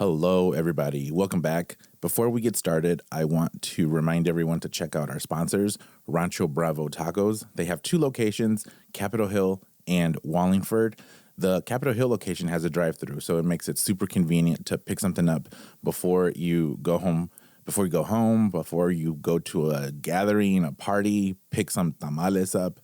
Hello, everybody. Welcome back. Before we get started, I want to remind everyone to check out our sponsors, Rancho Bravo Tacos. They have two locations, Capitol Hill and Wallingford. The Capitol Hill location has a drive-through, so it makes it super convenient to pick something up before you go home, before you go to a gathering, a party, pick some tamales up,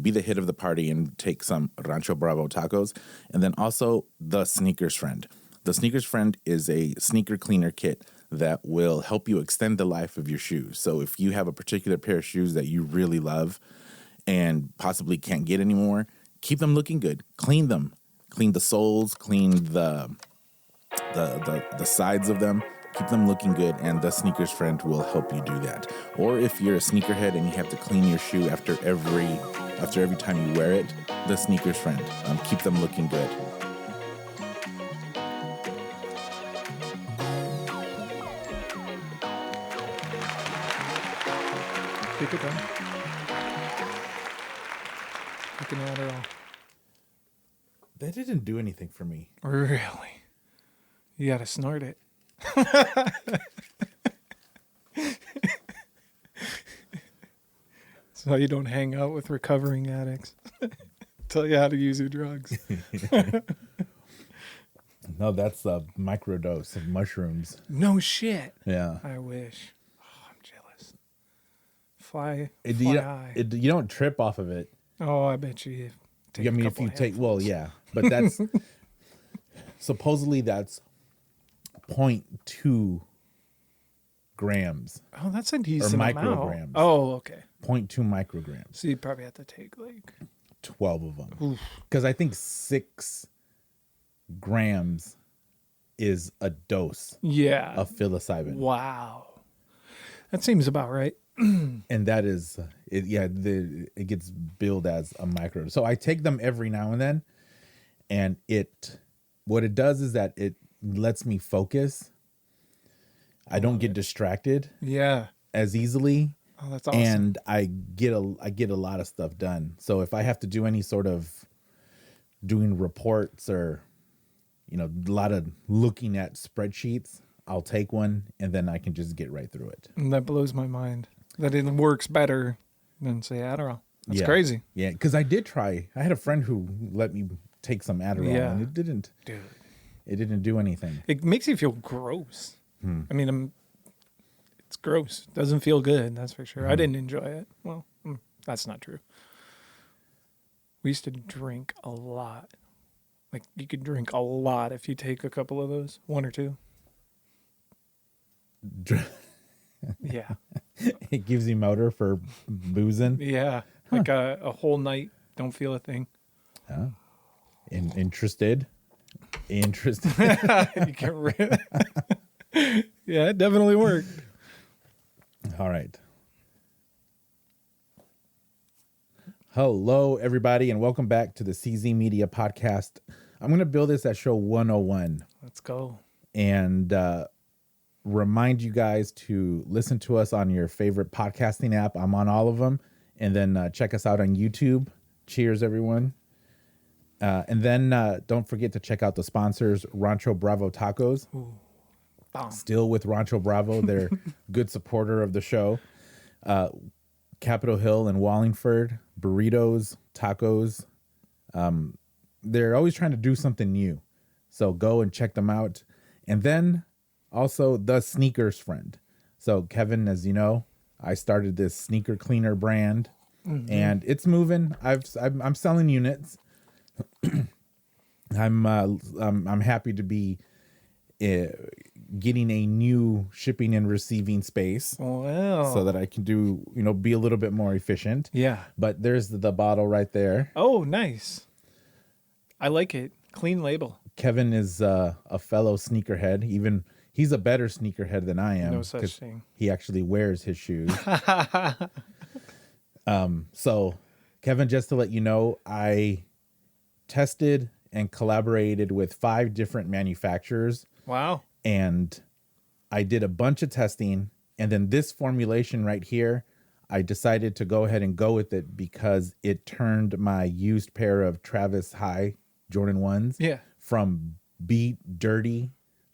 be the hit of the party and take some Rancho Bravo tacos. And then also the Sneakers Friend. The Sneakers Friend is a sneaker cleaner kit that will help you extend the life of your shoes. So if you have a particular pair of shoes that you really love and possibly can't get anymore, keep them looking good. Clean them. Clean the soles, clean the sides of them. Keep them looking good, and the Sneakers Friend will help you do that. Or if you're a sneakerhead and you have to clean your shoe after every time you wear it, the Sneakers Friend. Keep them looking good. Take it down. Take an Adderall. That didn't do anything for me. Really? You gotta snort it. So you don't hang out with recovering addicts. Tell you how to use your drugs. No, that's a microdose of mushrooms. No shit. Yeah. I wish. Oh, I'm jealous. Fly You high. don't trip off of it. Oh, I bet you. Take if you take, well, yeah, but that's supposedly that's 0.2 grams. Oh, that's a decent or amount. micrograms. Oh, okay. 0.2 micrograms. So you probably have to take like 12 of them. Because I think 6 grams is a dose of psilocybin. Wow. That seems about right. And that is, it gets billed as a micro. So I take them every now and then. And what it does is that it lets me focus. I don't get distracted as easily. Oh, that's awesome. And I get a lot of stuff done. So if I have to do any sort of doing reports or, a lot of looking at spreadsheets, I'll take one and then I can just get right through it. And that blows my mind that it works better than, say, Adderall. That's crazy. Yeah, because I did try. I had a friend who let me take some Adderall and it didn't do anything. It makes you feel gross. I mean, it's gross. Doesn't feel good, that's for sure. I didn't enjoy it. Well, that's not true. We used to drink a lot. Like, you could drink a lot if you take a couple of those, 1 or 2. Yeah. It gives you motor for boozing. Yeah. Like a whole night, don't feel a thing. Oh. Interested. You can't Yeah, it definitely worked. All right. Hello, everybody, and welcome back to the CZ Media Podcast. I'm going to build this at show 101. Let's go. And remind you guys to listen to us on your favorite podcasting app. I'm on all of them. And then check us out on YouTube. Cheers, everyone. And then don't forget to check out the sponsors, Rancho Bravo Tacos. Ooh. Still with Rancho Bravo. They're good supporter of the show. Capitol Hill and Wallingford, burritos, tacos. They're always trying to do something new. So go and check them out. And then also the Sneakers Friend. So Kevin, as you know, I started this sneaker cleaner brand and it's moving. I'm selling units. I'm happy to be getting a new shipping and receiving space. Wow. So that I can do, be a little bit more efficient. Yeah. But there's the bottle right there. Oh, nice. I like it. Clean label. Kevin is a fellow sneakerhead. Even he's a better sneakerhead than I am. No such thing. He actually wears his shoes. So Kevin, just to let you know, I tested and collaborated with 5 different manufacturers. Wow. And I did a bunch of testing. And then this formulation right here, I decided to go ahead and go with it because it turned my used pair of Travis High Jordan 1s from beat dirty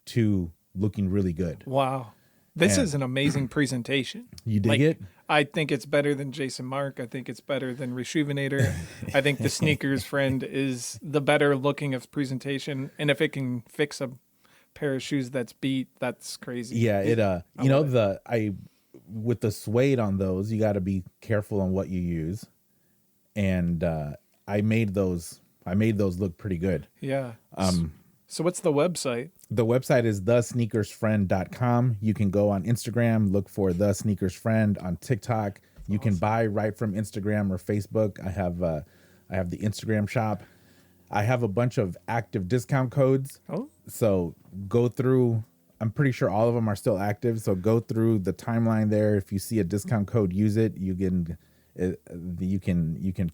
to looking really good. Wow. This And- is an amazing presentation. You dig it? I think it's better than Jason Mark. I think it's better than Reshoevnator. I think the Sneakers Friend is the better looking of presentation. And if it can fix a pair of shoes that's beat, that's crazy. Yeah, with the suede on those, you got to be careful on what you use. And I made those look pretty good. Yeah. So what's the website? The website is thesneakersfriend.com. You can go on Instagram, look for The Sneakers Friend. On TikTok. You can buy right from Instagram or Facebook. I have the Instagram shop. I have a bunch of active discount codes. Oh. So go through. I'm pretty sure all of them are still active. So go through the timeline there. If you see a discount code, use it. You can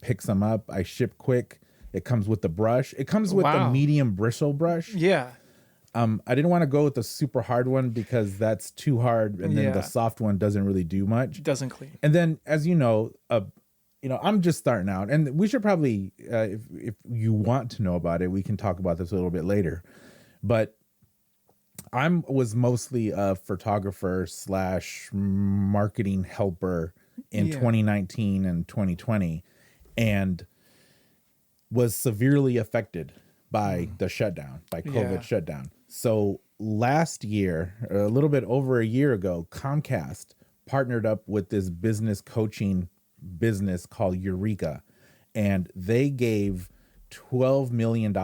pick some up. I ship quick. It comes with the brush. It comes with the medium bristle brush. Yeah. I didn't want to go with the super hard one because that's too hard, and then the soft one doesn't really do much. Doesn't clean. And then, as you know, I'm just starting out, and we should probably, if you want to know about it, we can talk about this a little bit later. But was mostly a photographer / marketing helper in 2019 and 2020, and was severely affected by the shutdown, by COVID shutdown. So last year, a little bit over a year ago, Comcast partnered up with this business coaching business called Eureka, and they gave $12 million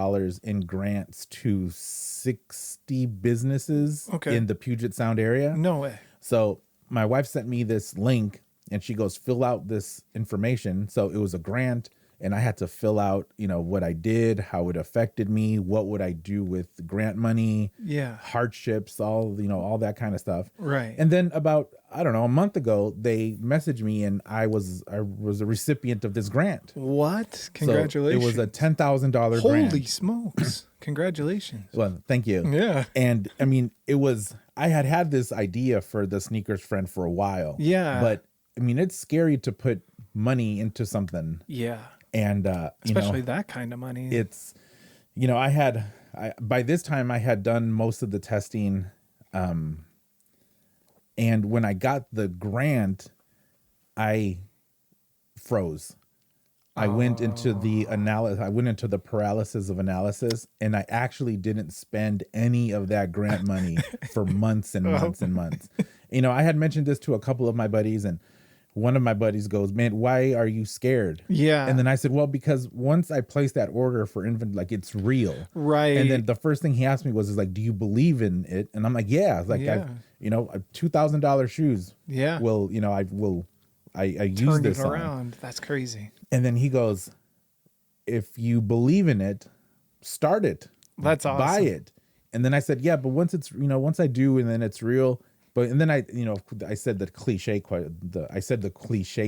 in grants to 60 businesses in the Puget Sound area. No way. So my wife sent me this link, and she goes, fill out this information. So it was a grant. And I had to fill out, what I did, how it affected me, what would I do with grant money, hardships, all that kind of stuff. Right. And then about, I don't know, a month ago, they messaged me, and I was a recipient of this grant. What? Congratulations. So it was a $10,000 grant. Holy smokes. Congratulations. Well, thank you. Yeah. And I mean, I had this idea for the Sneakers Friend for a while. Yeah. But I mean, it's scary to put money into something. Yeah. And, especially that kind of money. It's, by this time I had done most of the testing. And when I got the grant, I froze. I went into the analysis. I went into the paralysis of analysis, and I actually didn't spend any of that grant money for months and months and months. I had mentioned this to a couple of my buddies, and one of my buddies goes, man, why are you scared? Yeah. And then I said, well, because once I placed that order for it's real. Right. And then the first thing he asked me was, do you believe in it? And I'm like, yeah. $2,000 shoes. Yeah. Well, I use this Turned it around. That's crazy. And then he goes, if you believe in it, start it. That's awesome. Buy it. And then I said, yeah, but once I do, and then it's real. And then I said the cliche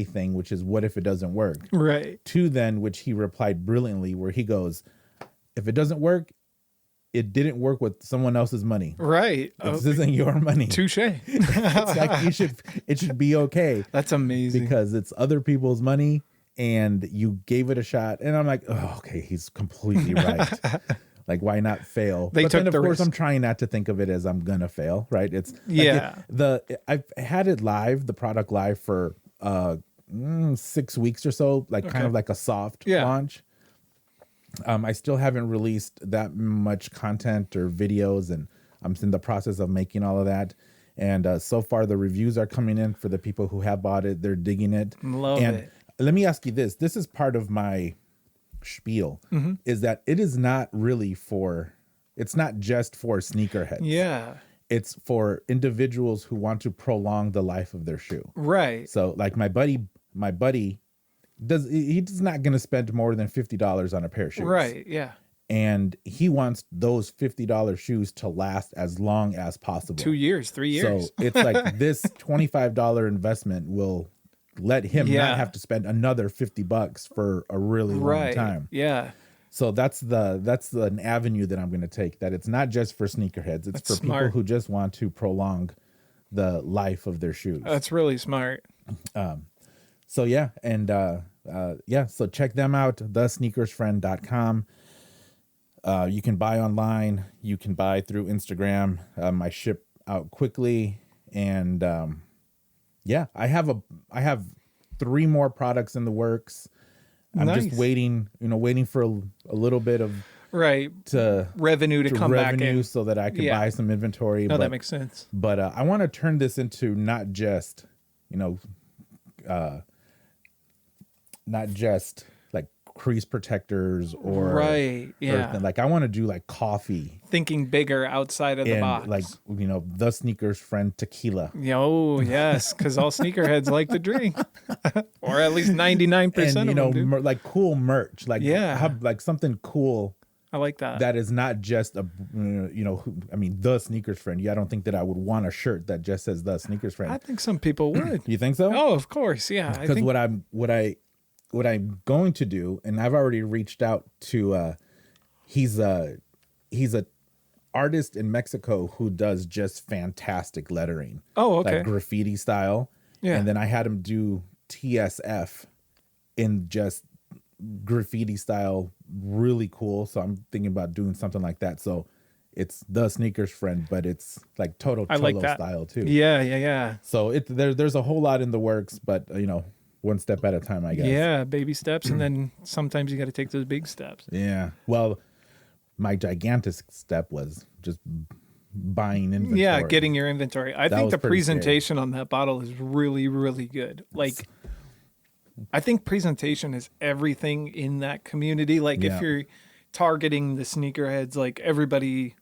thing, which is, what if it doesn't work? Right. To then, which he replied brilliantly, where he goes, if it doesn't work, it didn't work with someone else's money. Right. This isn't your money. Touche. It's like it should be okay. That's amazing. Because it's other people's money, and you gave it a shot. And I'm like, oh, okay, he's completely right. Like, why not fail? They but took then, of the course, risk. I'm trying not to think of it as I'm gonna fail, right? It's I've had it live, the product live for 6 weeks or so, kind of like a soft launch. I still haven't released that much content or videos, and I'm in the process of making all of that. And so far, the reviews are coming in for the people who have bought it. They're digging it. Love it. Let me ask you this. This is part of my spiel, is that it is not really it's not just for sneakerheads. Yeah. It's for individuals who want to prolong the life of their shoe. Right. So like my buddy he's not going to spend more than $50 on a pair of shoes. Right. Yeah. And he wants those $50 shoes to last as long as possible. 2 years, 3 years. So it's like this $25 investment will let him not have to spend another $50 for a really long time. Yeah. So that's an avenue that I'm going to take, that it's not just for sneakerheads. It's for people who just want to prolong the life of their shoes. That's really smart. So yeah. And so check them out, thesneakersfriend.com. You can buy online. You can buy through Instagram. I ship out quickly, and I have 3 more products in the works. I'm just waiting for a little bit of revenue to come back in, so that I can buy some inventory. No, that makes sense. But I want to turn this into not just like crease protectors or like I want to do like coffee. Thinking bigger outside of the box, like the sneakers friend tequila. Oh yes, because all sneakerheads like to drink, or at least 99% of them do. Like cool merch, like have like something cool. I like that. That is not just the sneakers friend. Yeah, I don't think that I would want a shirt that just says the sneakers friend. I think some people would. You think so? Oh, of course, yeah. Because what I'm going to do, and I've already reached out to, he's a artist in Mexico who does just fantastic lettering. Oh, okay. Like graffiti style. Yeah. And then I had him do TSF in just graffiti style, really cool. So I'm thinking about doing something like that. So it's the sneakers friend, but it's like total Cholo style too. Yeah. So there's a whole lot in the works, but one step at a time, I guess. Yeah, baby steps, and then sometimes you got to take those big steps. Yeah. Well, my gigantic step was just buying inventory. Yeah, getting your inventory. I think the presentation on that bottle is really, really good. Like, I think presentation is everything in that community. Like, if you're targeting the sneakerheads, like everybody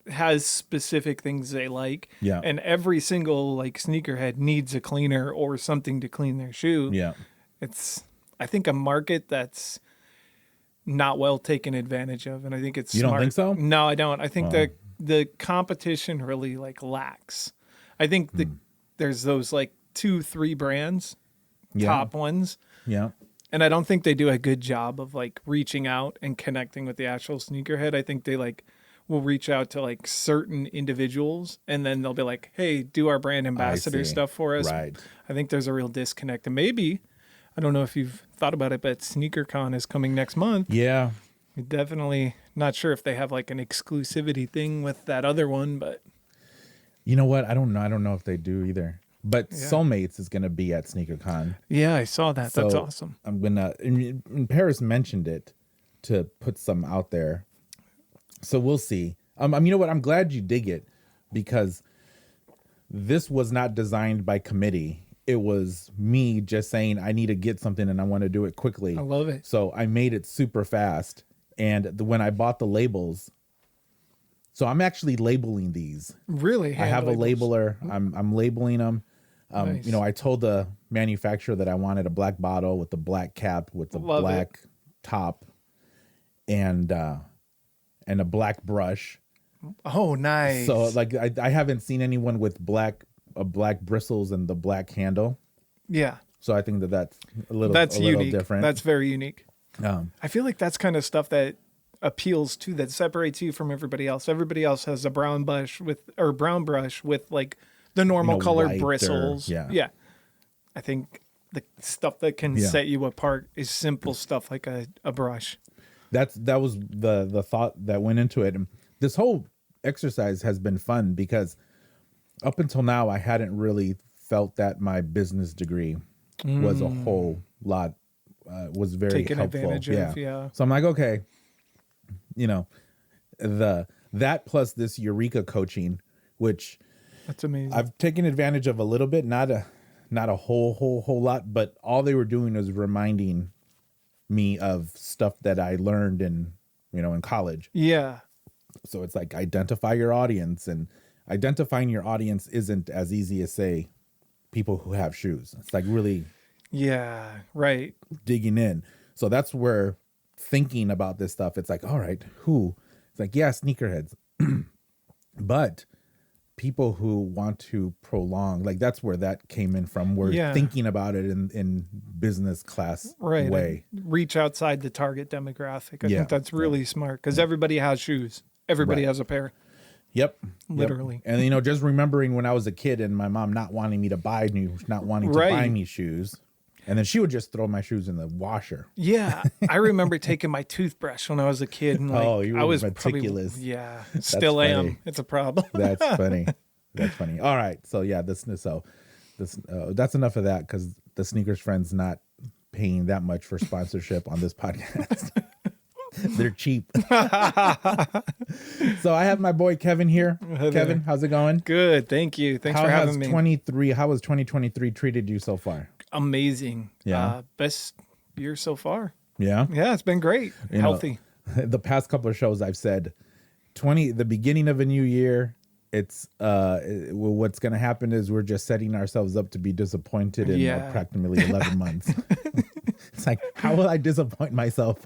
has specific things they like. Yeah. And every single like sneakerhead needs a cleaner or something to clean their shoe. Yeah. It's, I think, a market that's not well taken advantage of. And I think it's You smart. don't think so? No, I don't. I think the competition really like lacks. I think there's those like 2-3 brands, top ones. Yeah. And I don't think they do a good job of like reaching out and connecting with the actual sneakerhead. I think they like will reach out to like certain individuals, and then they'll be like, hey, do our brand ambassador stuff for us. Right. I think there's a real disconnect. And maybe, I don't know if you've thought about it, but SneakerCon is coming next month. Yeah. Definitely not sure if they have like an exclusivity thing with that other one, but you know what? I don't know. I don't know if they do either. But Soulmates is going to be at SneakerCon. Yeah, I saw that. So that's awesome. I'm going to, and Paris mentioned it to put some out there. So we'll see. You know what? I'm glad you dig it, because this was not designed by committee. It was me just saying I need to get something and I want to do it quickly. I love it. So I made it super fast. And when I bought the labels, so I'm actually labeling these. Really? I have a labeler. I'm labeling them. Nice. I told the manufacturer that I wanted a black bottle with the black cap with the black top and a black brush. Oh, nice. So like I haven't seen anyone with black bristles and the black handle. Yeah. So I think that's a little different. That's very unique. I feel like that's kind of stuff that appeals to, that separates you from everybody else. Everybody else has a brown brush with like the normal color bristles. Yeah. I think the stuff that can set you apart is simple stuff like a brush. That was the thought that went into it. And this whole exercise has been fun because up until now I hadn't really felt that my business degree was a whole lot was very taken helpful. Advantage of, yeah. So I'm like, okay, that plus this Eureka coaching, which that's amazing. I've taken advantage of a little bit, not a whole lot, but all they were doing was reminding me of stuff that I learned in college. Yeah. So it's like identify your audience, and identifying your audience isn't as easy as say people who have shoes. It's like really right. Digging in. So that's where thinking about this stuff, it's like, all right, who? It's like, yeah, sneakerheads. But people who want to prolong, like that's where that came in from. We're thinking about it in business class way. Reach outside the target demographic. I think that's really smart because everybody has shoes. Everybody has a pair. Yep. Literally. Yep. And just remembering when I was a kid and my mom not wanting me to buy buy me shoes. And then she would just throw my shoes in the washer. Yeah, I remember taking my toothbrush when I was a kid, and you were I was meticulous. Probably, yeah, still am. It's a problem. That's funny. That's funny. All right, so yeah, that's enough of that because the Sneakers Friends not paying that much for sponsorship on this podcast. They're cheap. So I have my boy Kevin here. Kevin, how's it going? Good, thank you. Thanks for having me. How has 2023 treated you so far? Amazing. Yeah. Best year so far. Yeah. Yeah, it's been great. Healthy. The past couple of shows I've said the beginning of a new year, it's what's going to happen is we're just setting ourselves up to be disappointed in practically 11 months. It's like, how will I disappoint myself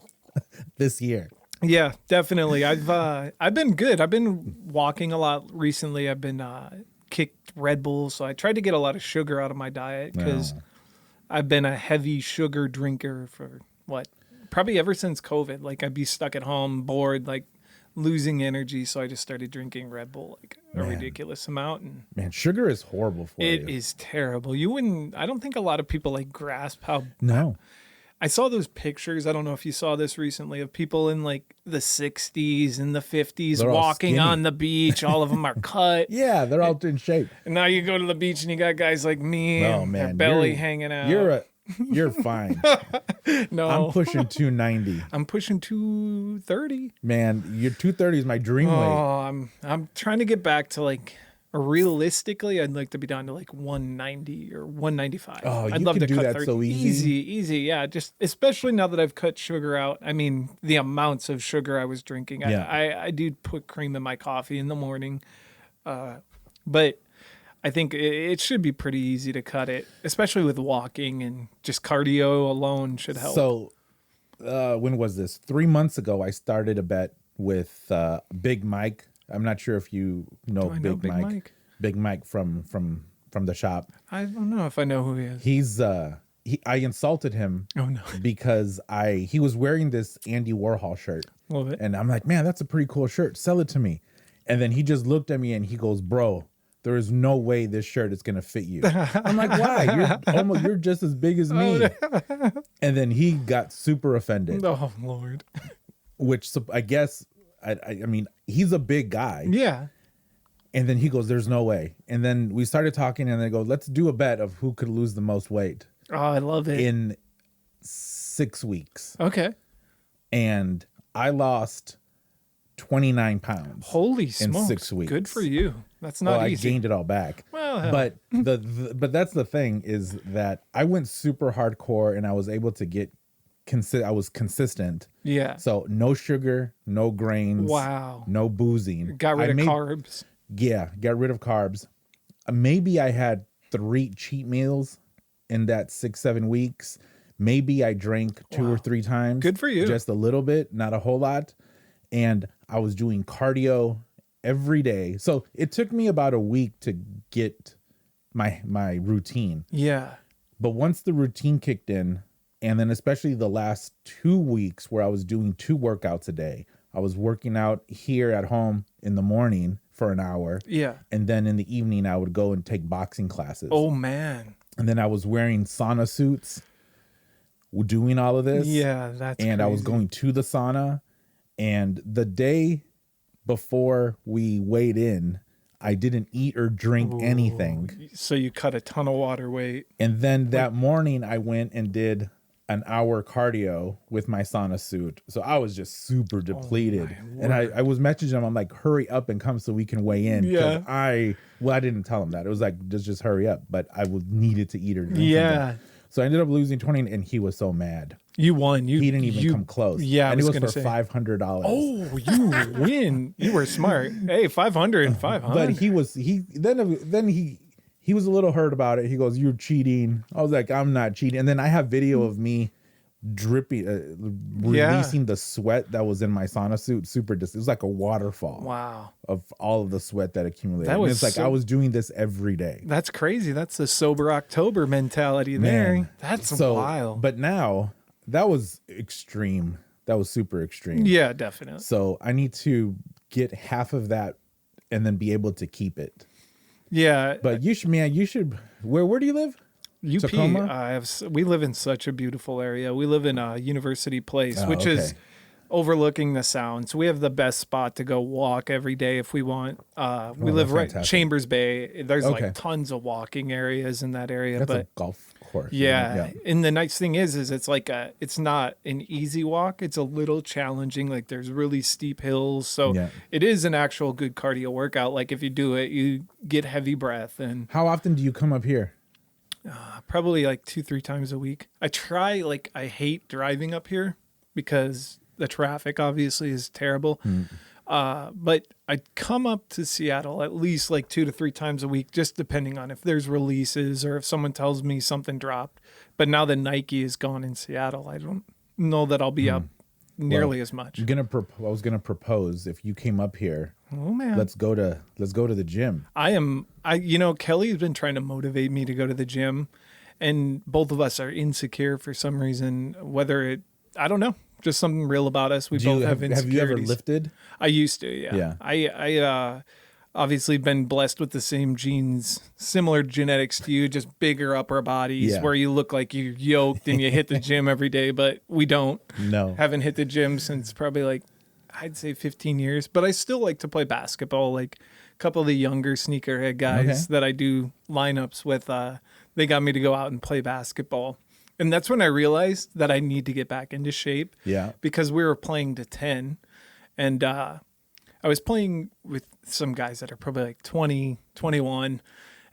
this year? Yeah, definitely. I've been good. I've been walking a lot recently. I've been kicked Red Bull, so I tried to get a lot of sugar out of my diet because I've been a heavy sugar drinker for probably ever since COVID. Like I'd be stuck at home, bored, like losing energy, so I just started drinking Red Bull like a ridiculous amount. And man, sugar is horrible for you. It is terrible. I don't think a lot of people like grasp how. No. I saw those pictures. I don't know if you saw this recently of people in like the 60s and the 50s walking on the beach. All of them are cut. Yeah, they're all in shape. And now you go to the beach and you got guys like me, their belly hanging out. You're fine. No, I'm pushing 290. I'm pushing 230. Man, your 230 is my dream weight. I'm trying to get back to like. Realistically, I'd like to be down to like 190 or 195. Oh, I'd love to do cut that 30. so easy. Easy. Yeah, just especially now that I've cut sugar out. I mean, the amounts of sugar I was drinking. Yeah. I do put cream in my coffee in the morning, but I think it should be pretty easy to cut it, especially with walking and just cardio alone should help. So, when was this? 3 months ago, I started a bet with Big Mike. I'm not sure if you know Big Mike. Big Mike from the shop. I don't know if I know who he is. He's I insulted him. Oh no. Because he was wearing this Andy Warhol shirt. Love it. And I'm like, man, that's a pretty cool shirt. Sell it to me. And then he just looked at me and he goes, bro, there is no way this shirt is gonna fit you. I'm like, why? You're just as big as me. And then he got super offended. Oh Lord. Which I guess. I mean, he's a big guy. Yeah. And then he goes, there's no way. And then we started talking and they go, let's do a bet of who could lose the most weight. Oh, I love it. In 6 weeks. Okay. And I lost 29 pounds. Holy smokes. In 6 weeks. Good for you. That's not easy. I gained it all back. Well, but but that's the thing is that I went super hardcore and I was able to get I was consistent. Yeah. So no sugar, no grains. Wow. No boozing. Got rid of carbs. Yeah, got rid of carbs. Maybe I had 3 cheat meals in that 6-7 weeks. Maybe I drank 2 or 3 times. Good for you. Just a little bit, not a whole lot. And I was doing cardio every day. So it took me about a week to get my routine. Yeah. But once the routine kicked in, and then especially the last 2 weeks where I was doing 2 workouts a day. I was working out here at home in the morning for an hour. Yeah. And then in the evening, I would go and take boxing classes. Oh, man. And then I was wearing sauna suits, doing all of this. Yeah, that's And crazy. I was going to the sauna. And the day before we weighed in, I didn't eat or drink anything. So you cut a ton of water weight. And then that morning, I went and did an hour cardio with my sauna suit. So I was just super depleted. And I was messaging him. I'm like, hurry up and come so we can weigh in. Yeah. I didn't tell him that. It was like, just hurry up. But I needed to eat or drink. Yeah. Something. So I ended up losing 20 and he was so mad. You won. He didn't even come close. Yeah. And it was for $500. Oh, you win. You were smart. Hey, 500. But he was a little hurt about it. He goes, you're cheating. I was like, I'm not cheating. And then I have video of me dripping, releasing the sweat that was in my sauna suit. It was like a waterfall. Wow. Of all of the sweat that accumulated. That was and it's like I was doing this every day. That's crazy. That's the sober October mentality there. Man. That's wild. But now that was extreme. That was super extreme. Yeah, definitely. So I need to get half of that and then be able to keep it. Yeah. But you should, where do you live? UP, Tacoma? we live in such a beautiful area. We live in University Place, Oh, which is okay. overlooking the sound. So we have the best spot to go walk every day if we want. We live that's right fantastic. Chambers Bay. There's Okay. like tons of walking areas in that area. That's a but golf course. yeah, isn't it? and the nice thing is it's like it's not an easy walk. It's a little challenging. Like there's really steep hills. So Yeah. it is an actual good cardio workout. Like if you do it, you get heavy breath and How often do you come up here? probably like 2-3 times a week. I hate driving up here because the traffic obviously is terrible. But I come up to Seattle at least like 2 to 3 times a week, just depending on if there's releases or if someone tells me something dropped. But now that Nike is gone in Seattle, I don't know that I'll be up nearly as much. I was gonna propose if you came up here. Oh man, Let's go to the gym. Kelly's been trying to motivate me to go to the gym, and both of us are insecure for some reason. I don't know, just something real about us. We both have insecurities. Have you ever lifted? I used to, yeah. Yeah. I obviously been blessed with the same genes, similar genetics to you, just bigger upper bodies Yeah. where you look like you're yoked and you hit the gym every day, but we don't. No. Haven't hit the gym since probably like, I'd say 15 years, but I still like to play basketball. Like a couple of the younger sneakerhead guys that I do lineups with, they got me to go out and play basketball. And that's when I realized that I need to get back into shape. Yeah. Because we were playing to 10 and I was playing with some guys that are probably like 20, 21,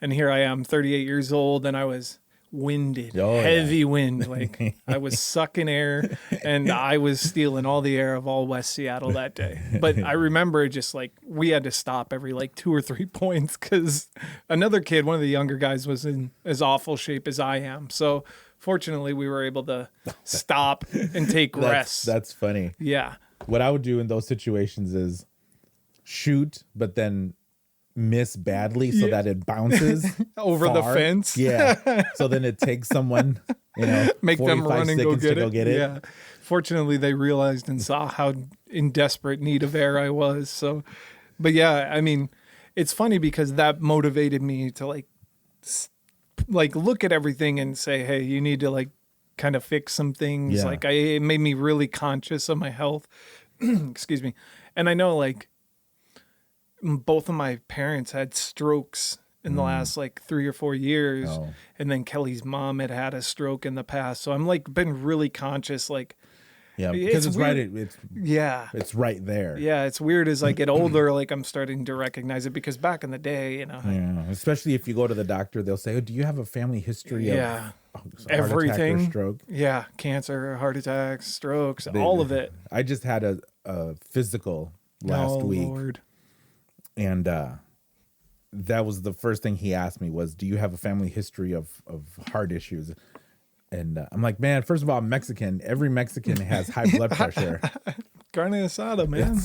and here I am 38 years old and I was winded, heavy wind. Like I was sucking air and I was stealing all the air of all West Seattle that day. But I remember just like we had to stop every like 2 or 3 points because another kid, one of the younger guys, was in as awful shape as I am. So fortunately we were able to stop and take rests. That's funny. Yeah. What I would do in those situations is shoot, but then miss badly so that it bounces over the far. fence. Yeah. So then it takes someone, make them 45 run and go seconds get to it. it. Yeah. Fortunately, they realized and saw how in desperate need of air I was. So, but yeah, I mean, it's funny because that motivated me to like look at everything and say, hey, you need to like kind of fix some things. Yeah. Like it made me really conscious of my health. Excuse me. And I know like both of my parents had strokes in the last like 3 or 4 years. Oh. And then Kelly's mom had a stroke in the past. So I'm like been really conscious. Like, Yeah, because it's right. weird. It's right there. Yeah, it's weird as I get older, like I'm starting to recognize it because back in the day, Yeah. Especially if you go to the doctor, they'll say, "Oh, do you have a family history of heart attack everything, or stroke?" Yeah, cancer, heart attacks, strokes, all of it. I just had a physical last week, Lord. and that was the first thing he asked me was, "Do you have a family history of heart issues?" And I'm like, man, first of all, I'm Mexican. Every Mexican has high blood pressure. Carne asada, man.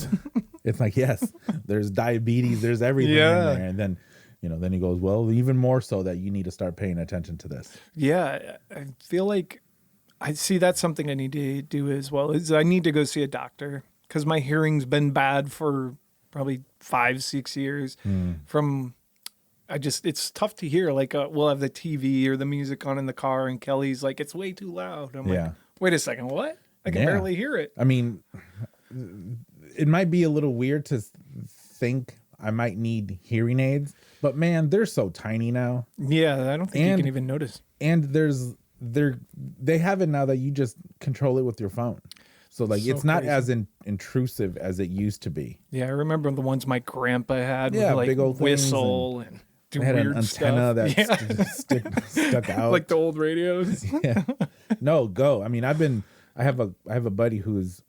It's like, yes, there's diabetes, there's everything in there. And then, then he goes, well, even more so that you need to start paying attention to this. Yeah, I feel like I see that's something I need to do as well. Is I need to go see a doctor because my hearing's been bad for probably 5-6 years from. It's tough to hear. Like, we'll have the TV or the music on in the car, and Kelly's like, it's way too loud. I'm like, wait a second, what? I can barely hear it. I mean, it might be a little weird to think I might need hearing aids, but man, they're so tiny now. Yeah, I don't think you can even notice. And they have it now that you just control it with your phone. So like, it's not as intrusive as it used to be. Yeah, I remember the ones my grandpa had with like big old whistle and do had weird an antenna stuff. that stuck out. Like the old radios. Yeah. No, go. I mean, I have a buddy he's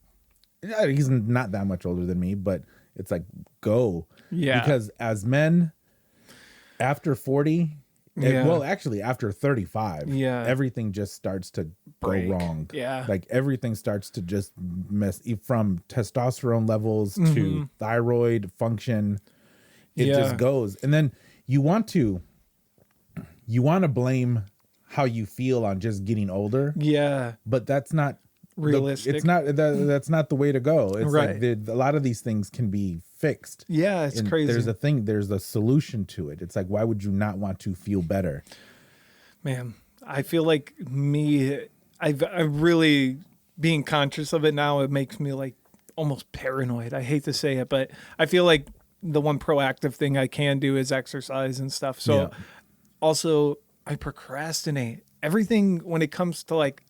not that much older than me, but it's like, go. Yeah. Because as men, after 40, well, actually after 35, everything just starts to break. Go wrong. Yeah. Like everything starts to just mess from testosterone levels to thyroid function. It just goes. And then you want to blame how you feel on just getting older. Yeah. But that's not realistic. That's not the way to go. It's right. like a lot of these things can be fixed. Yeah, it's crazy. There's a solution to it. It's like, why would you not want to feel better? Man, I feel like I really being conscious of it now. It makes me like almost paranoid. I hate to say it, but I feel like the one proactive thing I can do is exercise and stuff. So Yeah. also I procrastinate everything when it comes to like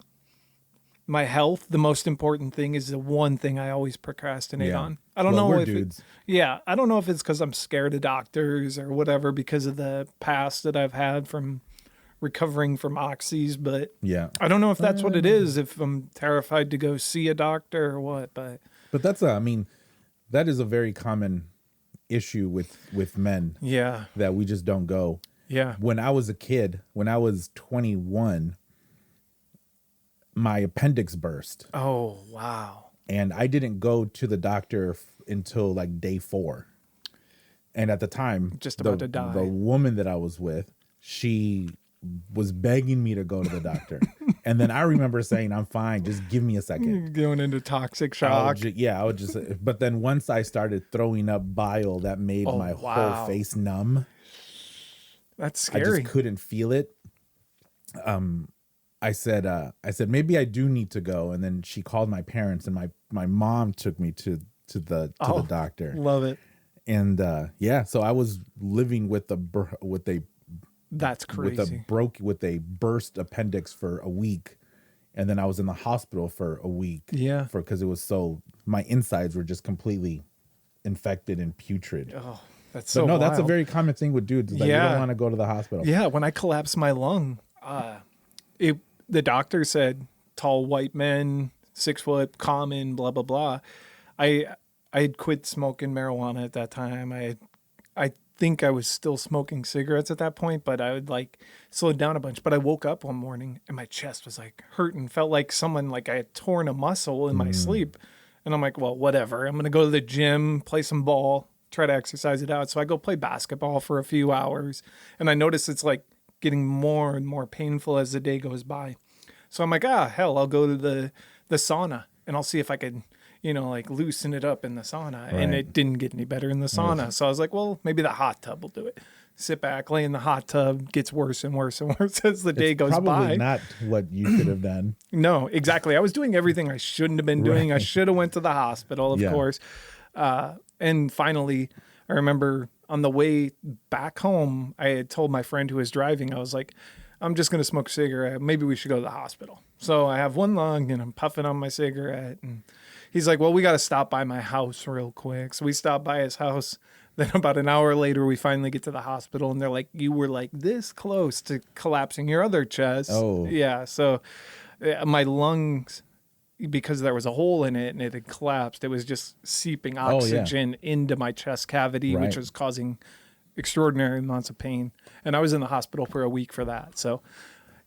my health. The most important thing is the one thing I always procrastinate Yeah. on. I don't Well, know we're if dudes. I don't know if it's because I'm scared of doctors or whatever because of the past that I've had from recovering from oxys, but Yeah. I don't know if that's what it is, if I'm terrified to go see a doctor or what, but But I mean, that is a very common issue with men yeah. that we just don't go. Yeah. When I was a kid, when I was 21, my appendix burst Oh, wow. and I didn't go to the doctor until like day 4. And at the time, Just about to die. the woman that I was with, she was begging me to go to the doctor. And then I remember saying, I'm fine, just give me a second. Going into toxic I shock. would just, but then once I started throwing up bile that made my wow. whole face numb, That's I scary. just couldn't feel it. I said, maybe I do need to go. And then she called my parents, and my mom took me to the doctor. Love it. And so I was living with That's crazy. with a burst appendix for a week, and then I was in the hospital for a week. Yeah. Because it was my insides were just completely infected and putrid. Oh, that's But so no, that's a wild. very common thing with dudes. Like, you Yeah. don't want to go to the hospital. Yeah, when I collapsed my lung, the doctor said tall white men, 6 foot, common, blah blah blah. I had quit smoking marijuana at that time. I think I was still smoking cigarettes at that point, but I would like slowed down a bunch. But I woke up one morning and my chest was like hurting. Felt like someone like I had torn a muscle in my sleep. And I'm like, well, whatever. I'm gonna go to the gym, play some ball, try to exercise it out. So I go play basketball for a few hours, and I notice it's like getting more and more painful as the day goes by. So I'm like, hell, I'll go to the sauna and I'll see if I can, like loosen it up in the sauna. And Right. it didn't get any better in the sauna. So I was like, well, maybe the hot tub will do it. Sit back, lay in the hot tub, gets worse and worse and worse as the day goes Probably by. not what you should have done. No, exactly. I was doing everything I shouldn't have been doing. I Right. should have went to the hospital, of Yeah. course. And finally, I remember on the way back home, I had told my friend who was driving, I was like, I'm just going to smoke a cigarette. Maybe we should go to the hospital. So I have one lung and I'm puffing on my cigarette. And he's like, well, we got to stop by my house real quick. So we stopped by his house. Then about an hour later, we finally get to the hospital and they're like, you were like this close to collapsing your other chest. Oh. Yeah. So my lungs, because there was a hole in it and it had collapsed, it was just seeping oxygen into my chest cavity, Right. which was causing extraordinary amounts of pain. And I was in the hospital for a week for that. So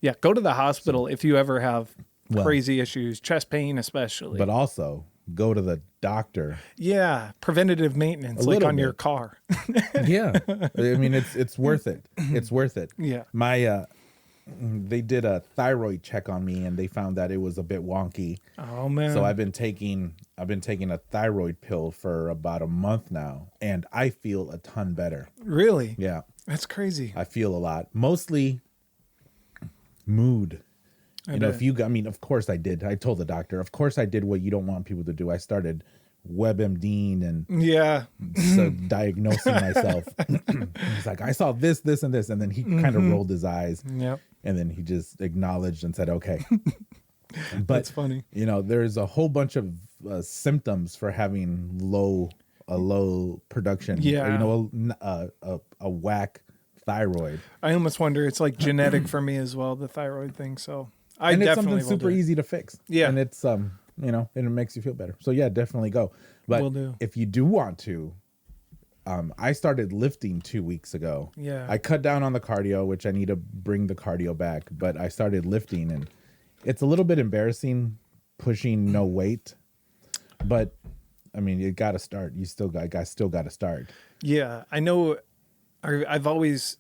yeah, go to the hospital if you ever have crazy issues, chest pain especially. But also go to the doctor. Yeah, preventative maintenance, A like little on your bit. car. Yeah. I mean, it's worth it. It's worth it. Yeah. They did a thyroid check on me and they found that it was a bit wonky. Oh man. So I've been taking a thyroid pill for about a month now, and I feel a ton better. Really? Yeah, That's crazy. I feel a lot. Mostly mood. Of course I did. I told the doctor, of course I did what you don't want people to do. I started WebMDing and Yeah. diagnosing myself. He's like, I saw this, this, and this. And then he kind of rolled his eyes. Yep. And then he just acknowledged and said, okay. But, That's funny. There's a whole bunch of symptoms for having a low production. Yeah. A whack thyroid. I almost wonder it's like genetic for me as well, the thyroid thing. So I And it's definitely something super easy to fix. Yeah. And it's, and it makes you feel better. So yeah, definitely go. But Will do. if you do want to, I started lifting 2 weeks ago. Yeah. I cut down on the cardio, which I need to bring the cardio back, but I started lifting and it's a little bit embarrassing pushing no weight, but I mean, you got to start. You still got to start. Yeah, I know. I've always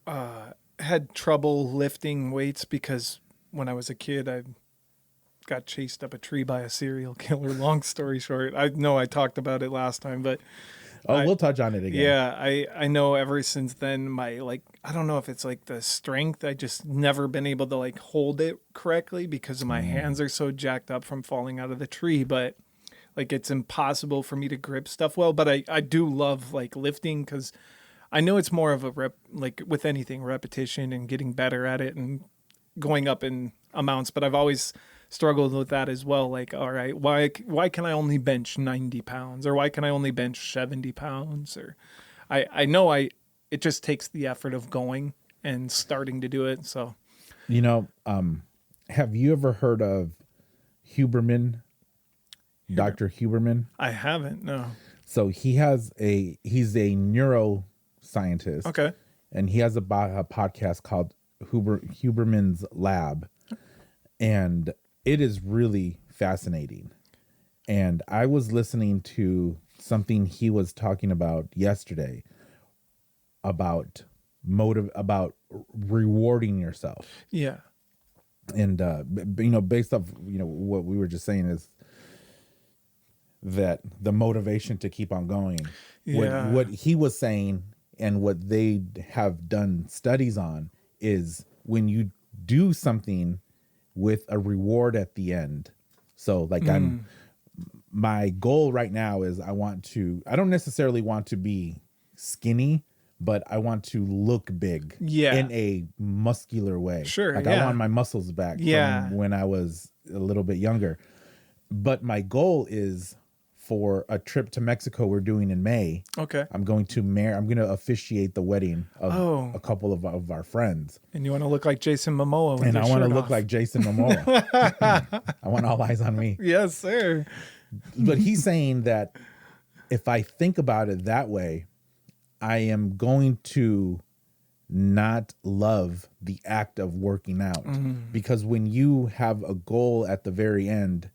had trouble lifting weights because when I was a kid, I got chased up a tree by a serial killer. Long story short, I know I talked about it last time, but We'll touch on it again. Yeah, I know ever since then my I don't know if it's like the strength, I just never been able to like hold it correctly because my hands are so jacked up from falling out of the tree, but like it's impossible for me to grip stuff well, but I do love like lifting cuz I know it's more of a like with anything, repetition and getting better at it and going up in amounts, but I've always struggled with that as well. Like, all right, why can I only bench 90 pounds or why can I only bench 70 pounds? Or I know it just takes the effort of going and starting to do it. So, have you ever heard of Huberman, Dr. Huberman? I haven't, no. So he's a neuroscientist. Okay. And he has a podcast called Huberman's Lab. And it is really fascinating. And I was listening to something he was talking about yesterday about rewarding yourself. Yeah. And based off what we were just saying is that the motivation to keep on going. Yeah. What he was saying and what they have done studies on is when you do something with a reward at the end. So like my goal right now is I don't necessarily want to be skinny, but I want to look big in a muscular way. Sure. Like I want my muscles back from when I was a little bit younger. But my goal is for a trip to Mexico we're doing in May. Okay. I'm going to officiate the wedding of a couple of our friends. And you want to look like Jason Momoa with and your I want to shirt look off. like Jason Momoa. I want all eyes on me. Yes, sir. But he's saying that if I think about it that way, I am going to not love the act of working out. Because when you have a goal at the very end,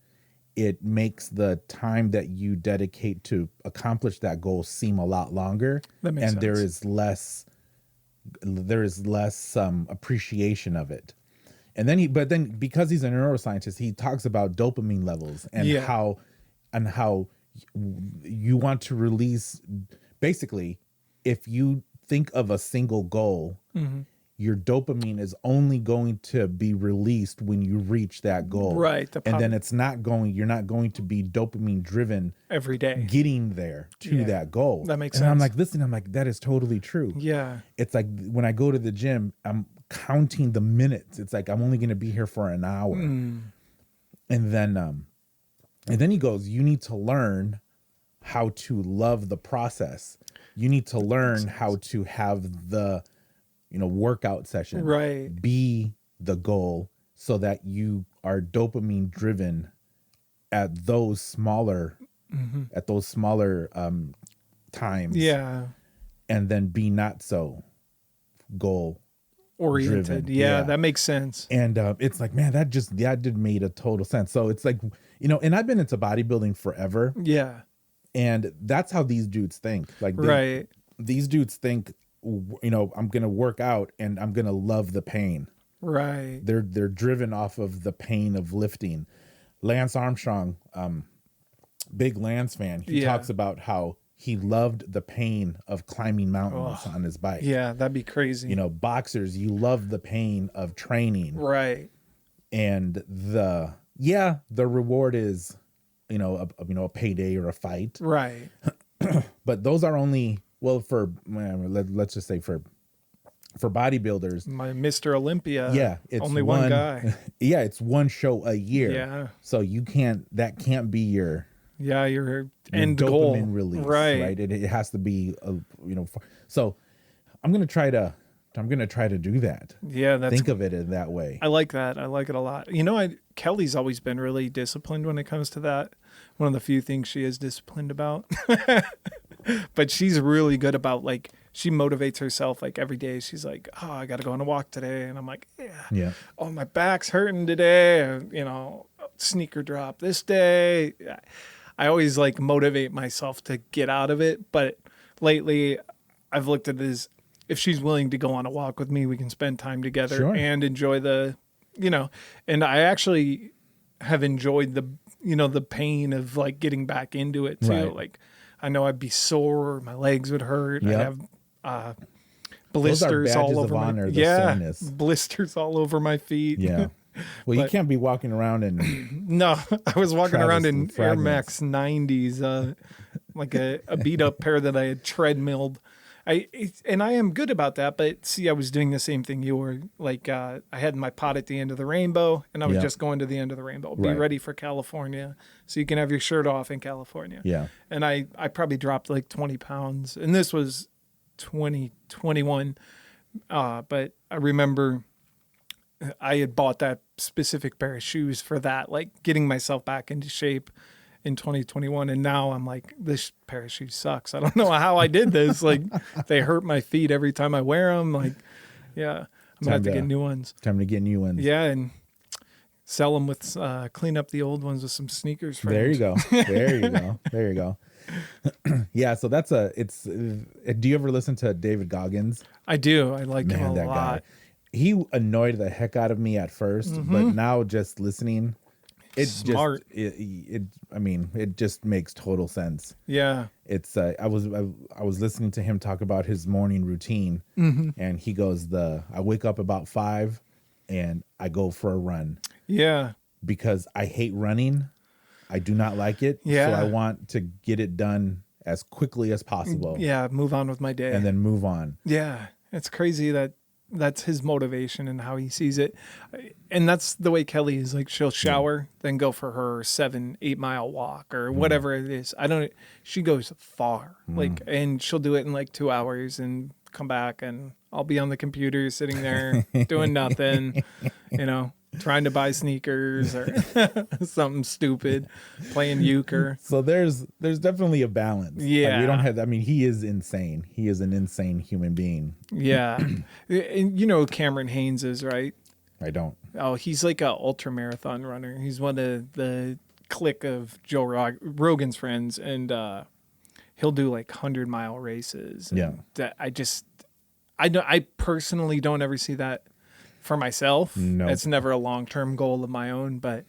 it makes the time that you dedicate to accomplish that goal seem a lot longer. That makes sense. There is less appreciation of it. And then because he's a neuroscientist, he talks about dopamine levels and how you want to release. Basically, if you think of a single goal, your dopamine is only going to be released when you reach that goal. Right. And then you're not going to be dopamine driven every day getting there to that goal. That makes sense. sense. I'm like, that is totally true. Yeah. It's like when I go to the gym, I'm counting the minutes. It's like, I'm only going to be here for an hour. And then he goes, you need to learn how to love the process. You need to learn how to have the workout session be the goal so that you are dopamine driven at those smaller times. Yeah. And then be not so goal oriented. driven. Yeah, that makes sense. And it's like, man, that did made a total sense. So it's like, and I've been into bodybuilding forever. Yeah. And that's how these dudes think. Like these dudes think, I'm going to work out and I'm going to love the pain. Right. They're driven off of the pain of lifting. Lance Armstrong, big Lance fan, he talks about how he loved the pain of climbing mountains on his bike. Yeah, that'd be crazy. Boxers, you love the pain of training. Right. And the reward is, a payday or a fight. Right. But those are only, let's just say for bodybuilders. My Mr. Olympia. It's only one guy. It's one show a year. Yeah. So that can't be your end dopamine goal. release. Right. It has to be, so I'm going to try to do that. Yeah. Think of it in that way. I like that. I like it a lot. Kelly's always been really disciplined when it comes to that. One of the few things she is disciplined about. But she's really good about she motivates herself every day. She's like, oh, I got to go on a walk today. And I'm like, yeah. Oh, my back's hurting today. Sneaker drop this day. I always motivate myself to get out of it. But lately I've looked at it as if she's willing to go on a walk with me, we can spend time together and enjoy and I actually have enjoyed the pain of getting back into it too. Right. I know I'd be sore. My legs would hurt. Yep. I'd have Those are blisters all badges over of my honor, the soreness. blisters all over my feet. Yeah. Well, you But- can't be walking around and No, I was walking Travis around in Air fragments. Max 90s, like a beat up pair that I had treadmilled. I am good about that, but see, I was doing the same thing you were. Like, I had my pot at the end of the rainbow, and I was Yep. just going to the end of the rainbow. Be Right. ready for California, so you can have your shirt off in California. yeah. And I probably dropped like 20 pounds, and this was 2021. But I remember I had bought that specific pair of shoes for that, like getting myself back into shape in 2021. And now I'm like, this pair of shoes sucks. I don't know how I did this. Like, they hurt my feet every time I wear them. Like, yeah, I'm gonna have to get new ones. Time to get new ones. Yeah, and sell them with clean up the old ones with some sneakers. Frames. There you go. There you go. There you go. Yeah. So that's do you ever listen to David Goggins? I do. I like him a that lot. guy. He annoyed the heck out of me at first, but now just listening, Smart. it just makes total sense. Yeah. It's I was listening to him talk about his morning routine, and he goes, I wake up about 5 and I go for a run Yeah. because I hate running. I do not like it. Yeah. So I want to get it done as quickly as possible. Yeah. Move on with my day. And then move on. Yeah, it's crazy that that's his motivation and how he sees it. And that's the way Kelly is. Like, she'll shower, then go for her 7-8 mile walk or whatever it is. She goes far, like, and she'll do it in like 2 hours and come back, and I'll be on the computer sitting there doing nothing, trying to buy sneakers or something stupid, playing euchre. So there's definitely a balance. Yeah. We don't have, he is insane. He is an insane human being. Yeah. And you know who Cameron Haynes is, right? I don't. Oh, he's like a ultra marathon runner. He's one of the clique of Joe Rogan's friends, and he'll do like 100-mile races. Yeah. I personally don't ever see that for myself. No. It's never a long-term goal of my own, but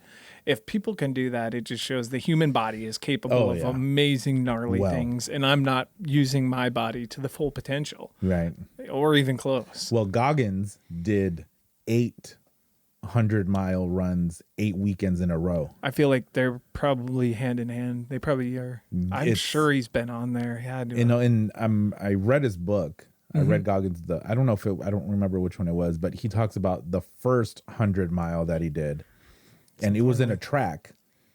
if people can do that, it just shows the human body is capable of amazing, gnarly things, and I'm not using my body to the full potential. Right. Or even close. Well, Goggins did 800-mile runs 8 weekends in a row. I feel like they're probably hand in hand. They probably are. I'm It's- sure he's been on there. I read his book. I read Goggins. I don't remember which one it was, but he talks about the first 100-mile that he did, and it was in a track.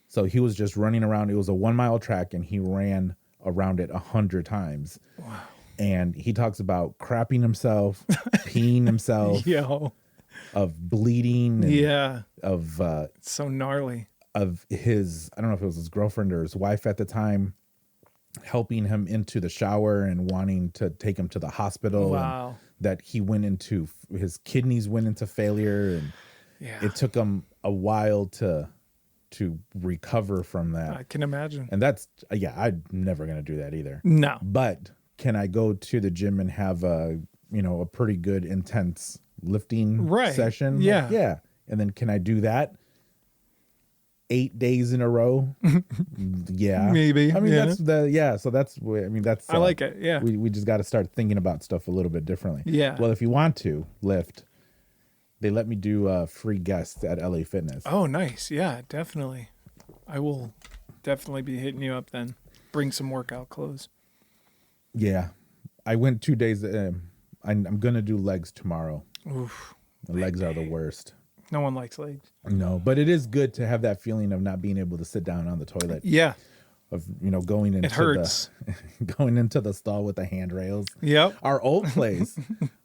So he was just running around. It was a 1-mile track, and he ran around it 100 times. Wow. And he talks about crapping himself, peeing himself, of bleeding, and of it's so gnarly. Of his, I don't know if it was his girlfriend or his wife at the time, helping him into the shower and wanting to take him to the hospital. Wow. And that his kidneys went into failure, and it took him a while to recover from that. I can imagine. And that's, I'm never going to do that either. No. But can I go to the gym and have a pretty good intense lifting session? Yeah. Yeah. And then can I do that 8 days in a row? Yeah. Maybe. So that's, I like it. Yeah. We just got to start thinking about stuff a little bit differently. Yeah. Well, if you want to lift, they let me do free guests at LA Fitness. Oh, nice. Yeah, definitely. I will definitely be hitting you up then. Bring some workout clothes. Yeah. I went 2 days. I'm going to do legs tomorrow. Oof. The legs are the worst. No one likes legs. No, but it is good to have that feeling of not being able to sit down on the toilet. Yeah. Of going into It hurts. going into the stall with the handrails. Yep. Our old place,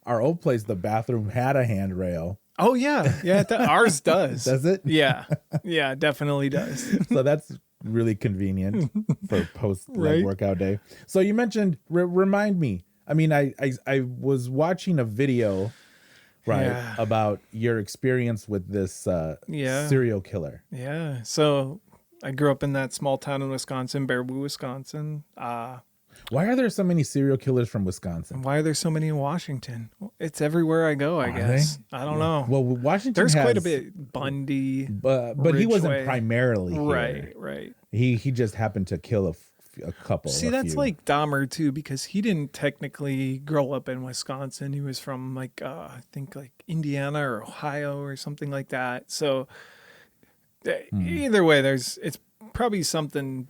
the bathroom had a handrail. Oh yeah. Yeah. Ours does. Does it? Yeah. Yeah, definitely does. So that's really convenient for post Right. workout day. So you mentioned, remind me. I mean, I was watching a video, about your experience with this serial killer. Yeah. So I grew up in that small town in Wisconsin, Baraboo, Wisconsin. Why are there so many serial killers from Wisconsin? Why are there so many in Washington? It's everywhere I go, I guess. I don't know. Well, Washington There's has quite a bit. Bundy. but he wasn't Ridgeway. primarily here. Right. He just happened to kill a couple. See, a that's few. like Dahmer too, because he didn't technically grow up in Wisconsin. He was from like I think like Indiana or Ohio or something like that. So either way, it's probably something.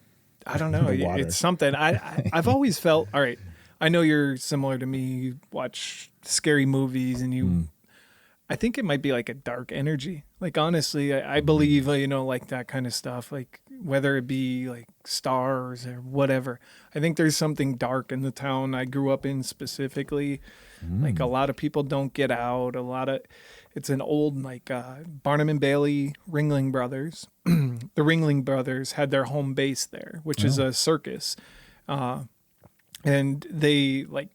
I don't know. The water. It's something. I've always felt all right. I know you're similar to me. You watch scary movies, and you. I think it might be like a dark energy. Like honestly, I believe like that kind of stuff. Like whether it be like stars or whatever. I think there's something dark in the town I grew up in specifically. Like a lot of people don't get out. It's an old like Barnum and Bailey Ringling Brothers. The Ringling Brothers had their home base there, which is a circus, and they like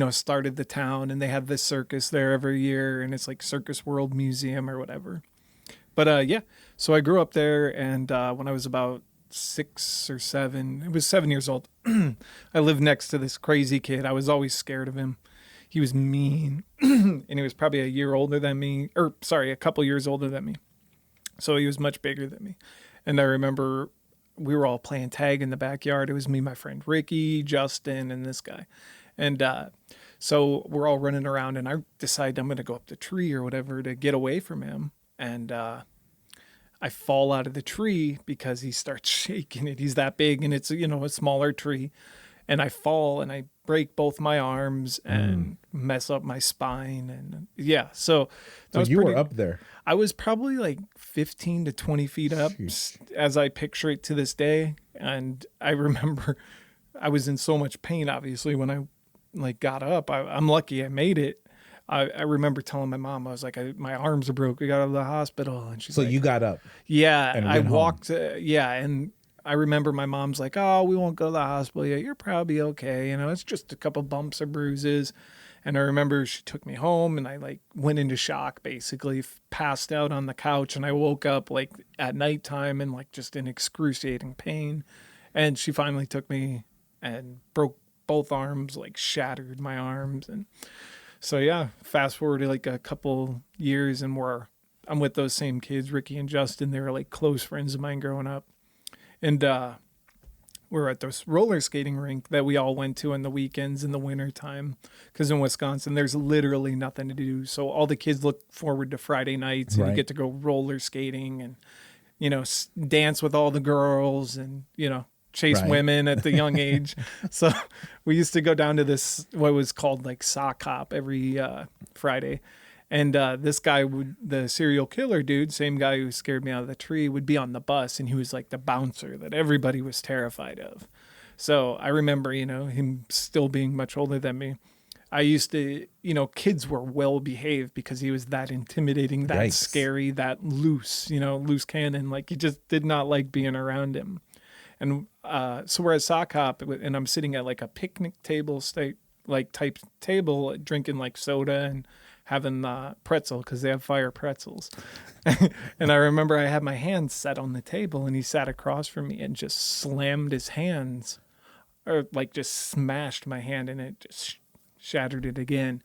started the town, and they have this circus there every year, and it's like Circus World Museum or whatever. But yeah, so I grew up there, and when I was about 6 or 7, it was 7 years old. I lived next to this crazy kid. I was always scared of him. He was mean, and he was probably a year older than me, or sorry, a couple years older than me. So he was much bigger than me. And I remember we were all playing tag in the backyard. It was me, my friend Ricky, Justin, and this guy. And so we're all running around, and I decide I'm going to go up the tree or whatever to get away from him. And I fall out of the tree because he starts shaking it. He's that big, and it's a smaller tree. And I fall, and I break both my arms and mess up my spine. And yeah, so you were up there. I was probably like 15 to 20 feet up. Jeez. As I picture it to this day. And I remember I was in so much pain, obviously, when I like got up. I'm lucky I made it. I remember telling my mom, I was like, my arms are broke. We got out of the hospital. And she's so like, you got up. Yeah. And I walked. yeah. And I remember my mom's like, oh, we won't go to the hospital yet. You're probably okay. It's just a couple bumps or bruises. And I remember she took me home, and I like went into shock, basically passed out on the couch. And I woke up like at nighttime and like just in excruciating pain. And she finally took me and broke both arms, like shattered my arms. And so, yeah, fast forward to like a couple years, and I'm with those same kids, Ricky and Justin. They were like close friends of mine growing up. And we're at this roller skating rink that we all went to on the weekends in the winter time, because in Wisconsin, there's literally nothing to do. So all the kids look forward to Friday nights, and you get to go roller skating and, dance with all the girls and, chase women at the young age. So we used to go down to this, what was called like sock hop every Friday. And this guy the serial killer dude, same guy who scared me out of the tree, would be on the bus, and he was like the bouncer that everybody was terrified of. So I remember, him still being much older than me. I used to, kids were well behaved because he was that intimidating, that scary, that loose, loose cannon. Like you just did not like being around him. And so we're at sock hop, and I'm sitting at like a picnic table type table, drinking like soda and having pretzel, because they have fire pretzels. And I remember I had my hands set on the table, and he sat across from me and just slammed his hands, or like just smashed my hand, and it just shattered it again.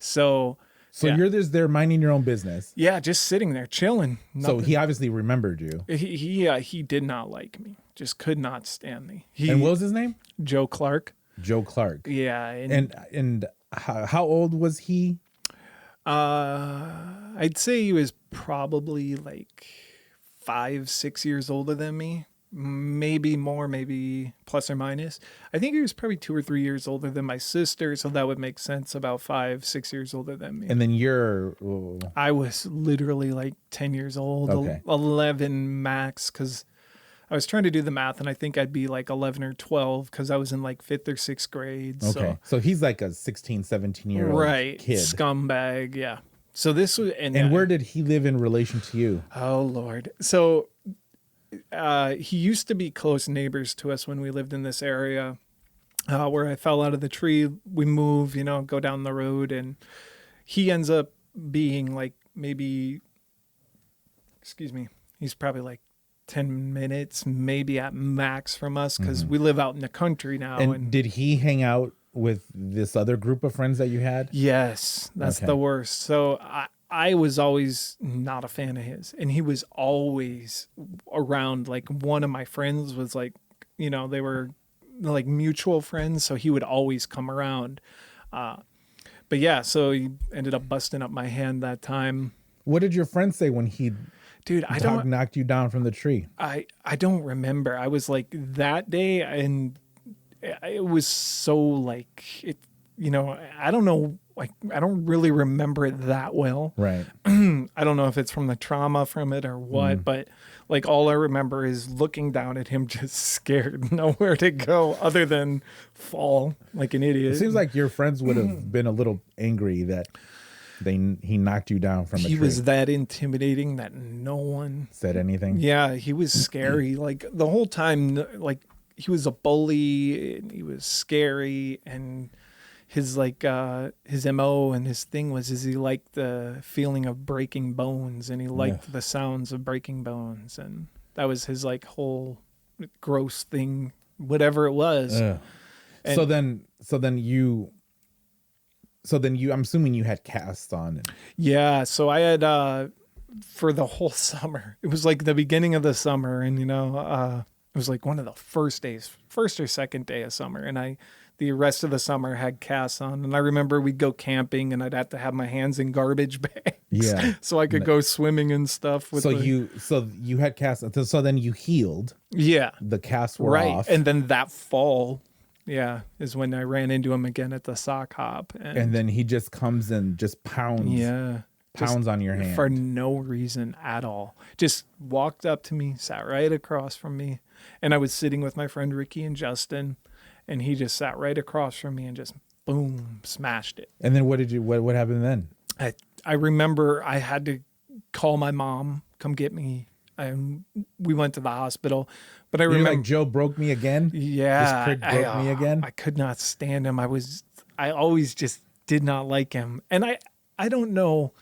So yeah. You're just there minding your own business. Yeah, just sitting there chilling. Nothing. So he obviously remembered you. He did not like me. Just could not stand me. And what was his name? Joe Clark. Joe Clark. Yeah. And how old was he? I'd say he was probably like 5-6 years older than me. Maybe more, maybe plus or minus. I think he was probably 2 or 3 years older than my sister, so that would make sense. About 5-6 years older than me. And then I was literally like 10 years old, 11 max, because I was trying to do the math, and I think I'd be like 11 or 12 because I was in like 5th or 6th grade. Okay, so he's like a 16, 17-year-old kid. Scumbag, yeah. So this was, and where did he live in relation to you? Oh Lord, so. He used to be close neighbors to us when we lived in this area, where I fell out of the tree. We move, go down the road, and he ends up being like he's probably like 10 minutes, maybe at max from us, because we live out in the country now. And did he hang out with this other group of friends that you had? Yes, that's the worst. So I was always not a fan of his, and he was always around. Like one of my friends was like, they were like mutual friends, so he would always come around. But yeah, so he ended up busting up my hand that time. What did your friend say when he Dude, I don't knocked you down from the tree? I don't remember. I was like that day, and it was so like it. I don't know. Like I don't really remember it that well. Right. I don't know if it's from the trauma from it or what, but like all I remember is looking down at him, just scared, nowhere to go other than fall like an idiot. It seems like your friends would have been a little angry that he knocked you down from a tree. He was that intimidating that no one said anything. Yeah, he was scary. Like the whole time, like he was a bully and he was scary, and his his MO and his thing was he liked the feeling of breaking bones, and he liked the sounds of breaking bones, and that was his like whole gross thing, whatever it was. So then you I'm assuming you had casts on. Yeah, so I had for the whole summer. It was like the beginning of the summer, and it was like one of the first or second day of summer, and the rest of the summer had casts on. And I remember we'd go camping and I'd have to have my hands in garbage bags. Yeah. So I could go swimming and stuff. So you had casts. So then you healed. Yeah. The casts were off. And then that fall, is when I ran into him again at the sock hop. And then he just comes and just pounds. Yeah. Pounds on your hand. For no reason at all. Just walked up to me, sat right across from me. And I was sitting with my friend Ricky and Justin. And he just sat right across from me and just boom, smashed it. And then what happened then? I remember I had to call my mom, come get me. And we went to the hospital. But I remember, like, Joe broke me again? Yeah. This prick broke me again? I could not stand him. I always just did not like him. And I don't know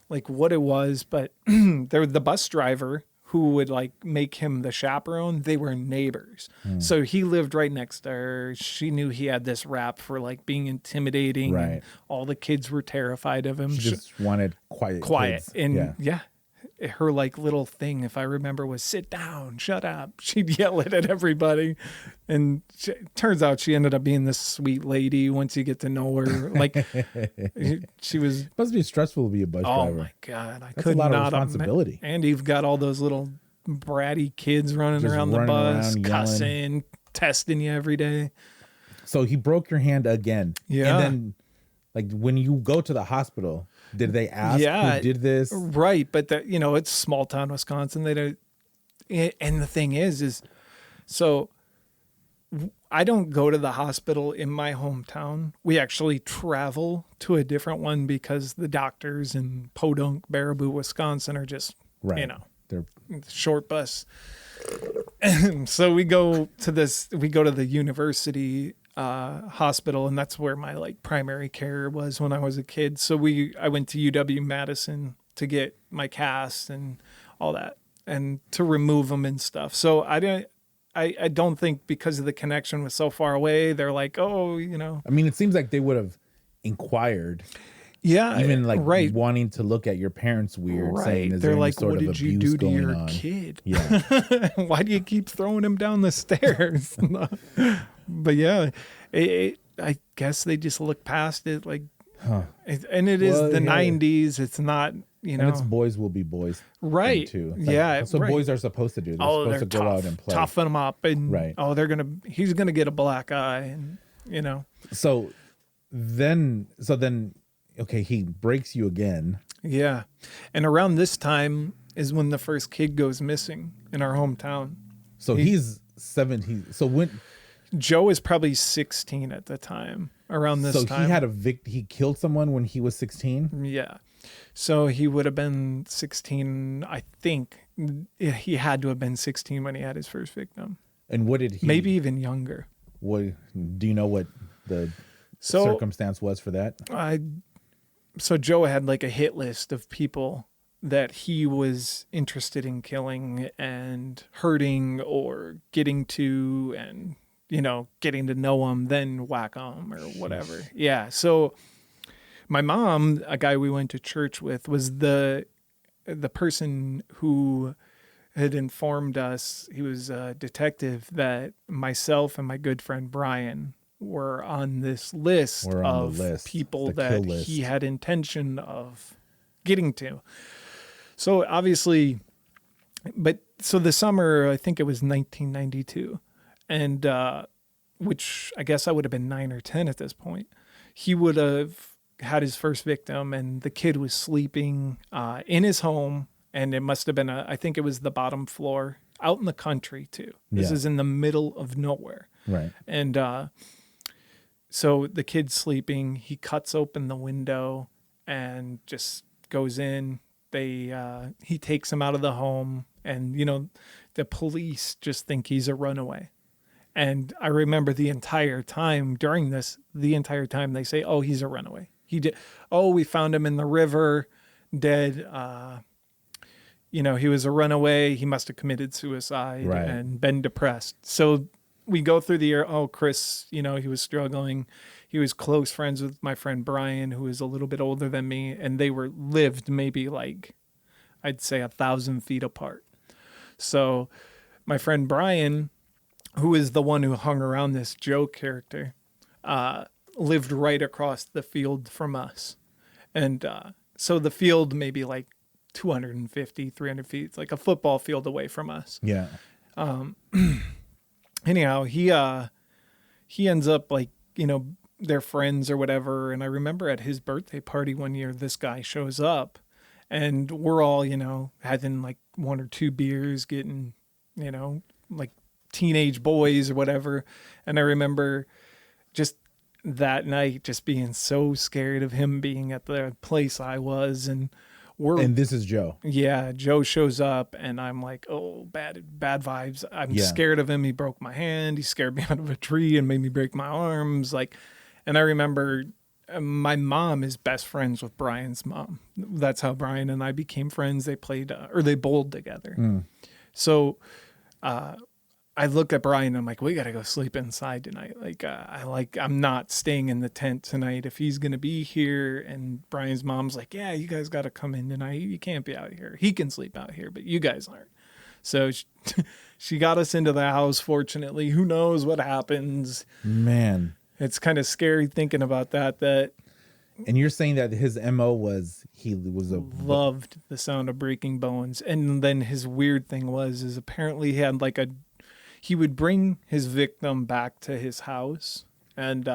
like what it was, but the bus driver who would like make him the chaperone, they were neighbors. So he lived right next to her. She knew he had this rap for like being intimidating. Right. And all the kids were terrified of him. She just wanted quiet. Kids. And her like little thing, if I remember, was sit down, shut up. She'd yell it at everybody. And turns out she ended up being this sweet lady once you get to know her. Like she was. It must be stressful to be a bus driver. Oh my God. That's a lot of responsibility. And you've got all those little bratty kids running around the bus, cussing, testing you every day. So he broke your hand again. Yeah. And then like when you go to the hospital, did they ask who did this? Right. But it's small town Wisconsin. They don't. And the thing is so I don't go to the hospital in my hometown. We actually travel to a different one because the doctors in Podunk, Baraboo, Wisconsin are just, they're short bus. So we go to the university hospital, and that's where my like primary care was when I was a kid. So I went to UW-Madison to get my cast and all that, and to remove them and stuff. So I don't think because the connection was so far away, they're like, oh, I mean, it seems like they would have inquired. Yeah, even like wanting to look at your parents weird, saying, "Is they're there like, any sort what of did you abuse do to going your on?" kid? Yeah, why do you keep throwing him down the stairs? But yeah, I guess they just look past it, like, and it is the 90s. It's not, and it's boys will be boys, right? Too. Like, that's what boys are supposed to do. They're supposed to go out and play, toughen them up, and he's gonna get a black eye, and So then. Okay, he breaks you again. Yeah. And around this time is when the first kid goes missing in our hometown. So he's 17. So when Joe is probably 16 at the time, around this time. So he had he killed someone when he was 16? Yeah. So he would have been 16, I think. He had to have been 16 when he had his first victim. And what did he... Maybe even younger. What do you know what the circumstance was for that? So Joe had like a hit list of people that he was interested in killing and hurting or getting to, and getting to know them, then whack them or whatever. Yeah. So my mom, a guy we went to church with, was the person who had informed us, he was a detective, that myself and my good friend Brian were on this list We're on of the list, people the that kill list. he had intention of getting to. So obviously, but so the summer, I think it was 1992, and which I guess I would have been 9 or 10 at this point. He would have had his first victim, and the kid was sleeping in his home, and it must have been I think it was the bottom floor, out in the country too. This is in the middle of nowhere. Right. And so the kid's sleeping. He cuts open the window and just goes in. He takes him out of the home, and the police just think he's a runaway. And I remember the entire time they say, "Oh, he's a runaway. He did. Oh, we found him in the river, dead. He was a runaway. He must have committed suicide and been depressed." So we go through the year. Oh, Chris, he was struggling. He was close friends with my friend Brian, who is a little bit older than me, and they lived maybe I'd say 1,000 feet apart. So my friend Brian, who is the one who hung around this Joe character, lived right across the field from us. And so the field maybe 250, 300 feet. It's like a football field away from us. Yeah. Anyhow, he ends up they're friends or whatever. And I remember at his birthday party one year, this guy shows up, and we're all, having 1 or 2 beers, getting, teenage boys or whatever. And I remember just that night just being so scared of him being at the place I was. And this is Joe. Yeah, Joe shows up, and I'm like, oh, bad vibes. I'm scared of him. He broke my hand. He scared me out of a tree and made me break my arms. And I remember my mom is best friends with Brian's mom. That's how Brian and I became friends. They played or they bowled together. So I look at Brian and I'm like, we got to go sleep inside tonight. I'm not staying in the tent tonight if he's going to be here. And Brian's mom's like, yeah, you guys got to come in tonight. You can't be out here. He can sleep out here, but you guys aren't. So she got us into the house, fortunately. Who knows what happens? Man. It's kind of scary thinking about that. And you're saying that his MO was loved the sound of breaking bones. And then his weird thing is apparently he had he would bring his victim back to his house, and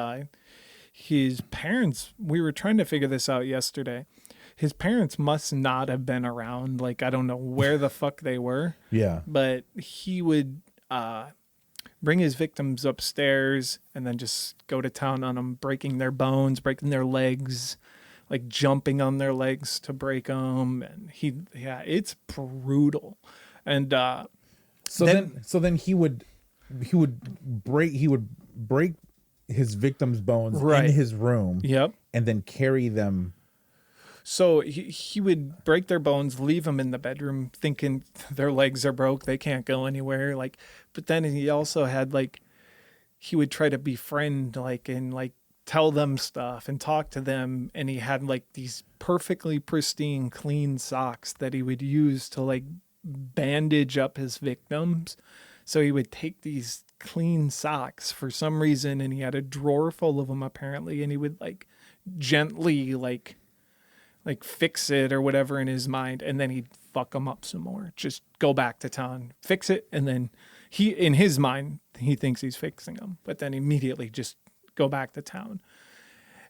his parents, we were trying to figure this out yesterday. His parents must not have been around. I don't know where the fuck they were. Yeah. But he would bring his victims upstairs and then just go to town on them, breaking their bones, breaking their legs, jumping on their legs to break them. And it's brutal. And So then he would break his victim's bones in his room. Yep. And then carry them. So he would break their bones, leave them in the bedroom, thinking their legs are broke, they can't go anywhere. But then he also had he would try to befriend and tell them stuff and talk to them, and he had these perfectly pristine, clean socks that he would use to bandage up his victims. So he would take these clean socks for some reason, and he had a drawer full of them apparently, and he would gently fix it or whatever in his mind, and then he'd fuck them up some more. Just go back to town, fix it, and then in his mind he thinks he's fixing them, but then immediately just go back to town.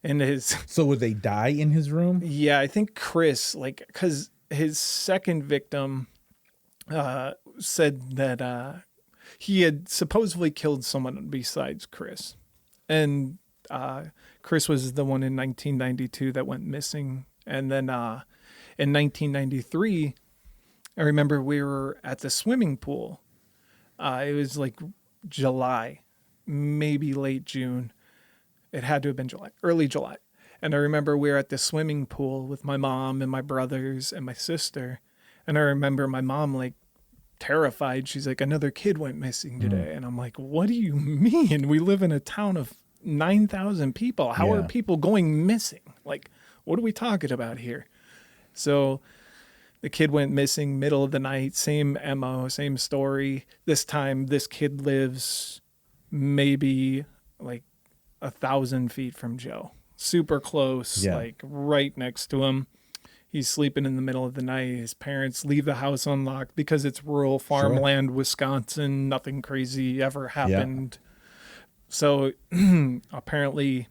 And so would they die in his room? Yeah, I think Chris, because his second victim said that he had supposedly killed someone besides Chris. And Chris was the one in 1992 that went missing. And then in 1993, I remember we were at the swimming pool. It was July, maybe late June. It had to have been July, early July. And I remember we were at the swimming pool with my mom and my brothers and my sister. And I remember my mom terrified. She's like, another kid went missing today. And I'm like, what do you mean? We live in a town of 9,000 people. How are people going missing? What are we talking about here? So The kid went missing middle of the night, same MO, same story. This time, this kid lives maybe like 1,000 feet from Joe. Super close, like right next to him. He's sleeping in the middle of the night. His parents leave the house unlocked because it's rural farmland, Wisconsin. Nothing crazy ever happened. So apparently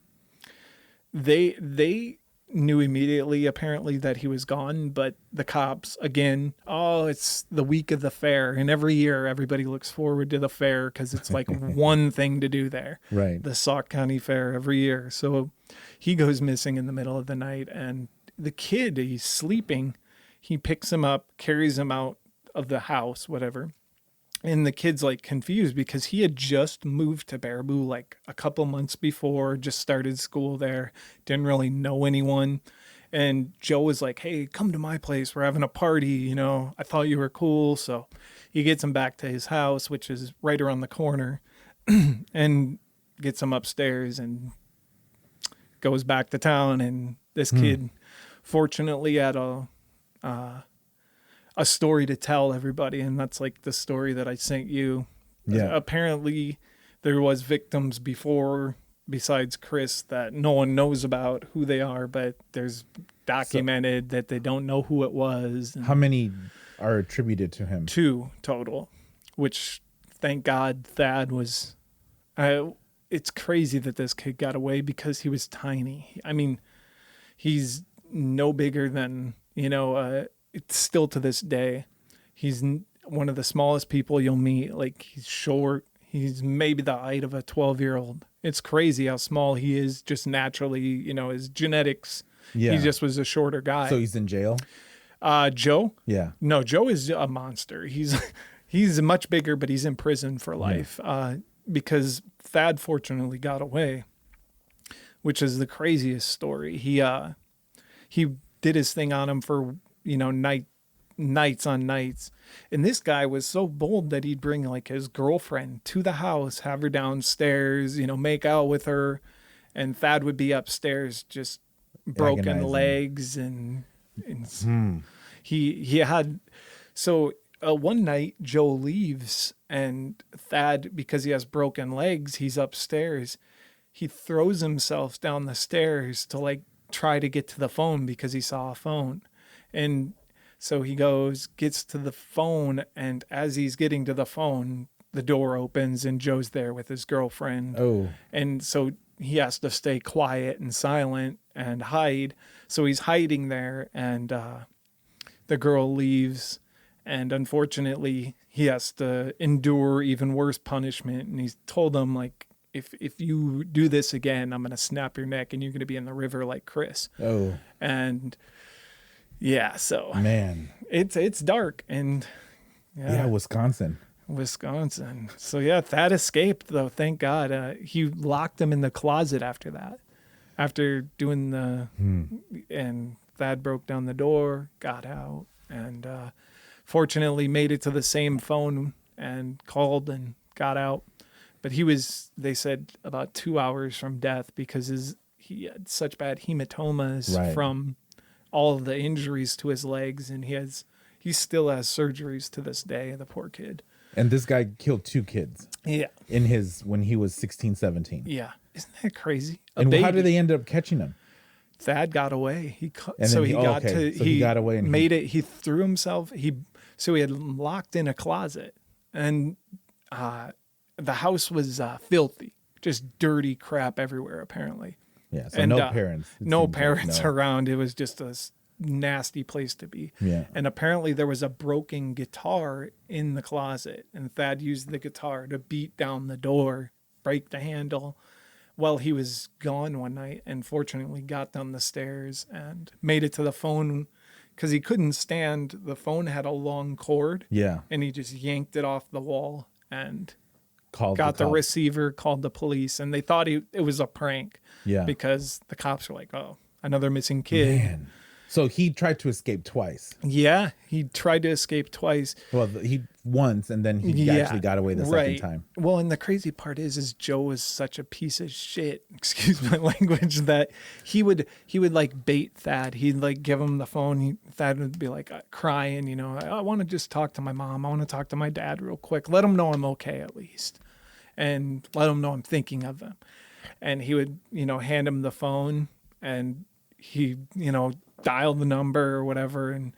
they knew immediately apparently that he was gone, but the cops, again, it's the week of the fair, and every year everybody looks forward to the fair because it's like one thing to do there. Right. The Sauk County Fair every year. So he goes missing in the middle of the night, and the kid, he's sleeping. He picks him up, carries him out of the house, whatever. And the kid's like confused because he had just moved to Baraboo like a couple months before, just started school there, didn't really know anyone. And Joe was like, hey, come to my place. We're having a party. You know, I thought you were cool. So he gets him back to his house, which is right around the corner, and gets him upstairs and goes back to town. And this kid, fortunately, had a story to tell everybody, and that's like the story that I sent you. Apparently there was victims before besides Chris that no one knows about who they are, but there's documented that they don't know who it was. How many are attributed to him? 2 total, which thank God Thad was it's crazy that this kid got away because he was tiny. I mean, he's no bigger than, it's still to this day, he's one of the smallest people you'll meet. Like, he's short. He's maybe the height of a 12-year-old. It's crazy how small he is just naturally, his genetics. Yeah. He just was a shorter guy. So he's in jail? Joe? Yeah. No, Joe is a monster. He's much bigger, but he's in prison for life because Thad fortunately got away, which is the craziest story. He did his thing on him for nights on nights. And this guy was so bold that he'd bring like his girlfriend to the house, have her downstairs, make out with her. And Thad would be upstairs, just broken legs. And he had, so one night Joe leaves and Thad, because he has broken legs, he's upstairs. He throws himself down the stairs to like try to get to the phone because he saw a phone. And so he gets to the phone, and as he's getting to the phone, the door opens and Joe's there with his girlfriend. Oh. And so he has to stay quiet and silent and hide. So he's hiding there, and the girl leaves, and unfortunately he has to endure even worse punishment. And he's told them, like, if you do this again, I'm going to snap your neck and you're going to be in the river like Chris. Oh. And yeah, so man, it's dark. And Wisconsin. So yeah, Thad escaped though. Thank God. He locked him in the closet after that, after doing and Thad broke down the door, got out, and fortunately made it to the same phone and called and got out. But they said, about 2 hours from death because he had such bad hematomas from all of the injuries to his legs, and he still has surgeries to this day, the poor kid. And this guy killed 2 kids. Yeah. When he was 16, 17. Yeah. Isn't that crazy? And how did they end up catching him? Thad got away. He got away and made it. He threw himself. He had locked in a closet, and the house was filthy, just dirty crap everywhere, apparently. Yeah, so no parents. No parents around. It was just a nasty place to be. Yeah. And apparently there was a broken guitar in the closet, and Thad used the guitar to beat down the door, break the handle, while he was gone one night, and fortunately got down the stairs and made it to the phone because he couldn't stand. The phone had a long cord. Yeah. And he just yanked it off the wall and got the receiver, called the police, and they thought it was a prank. Yeah. Because the cops were like, oh, another missing kid. Man. So he tried to escape twice. Yeah, he tried to escape twice. Well, he once, and then he actually got away the second time. Well, and the crazy part is Joe was such a piece of shit, excuse my language, that he would like bait Thad. He'd like give him the phone. Thad would be like crying, you know, I want to just talk to my mom. I want to talk to my dad real quick. Let him know I'm okay at least. And let him know I'm thinking of them. And he would, you know, hand him the phone, and he, you know, dial the number or whatever, and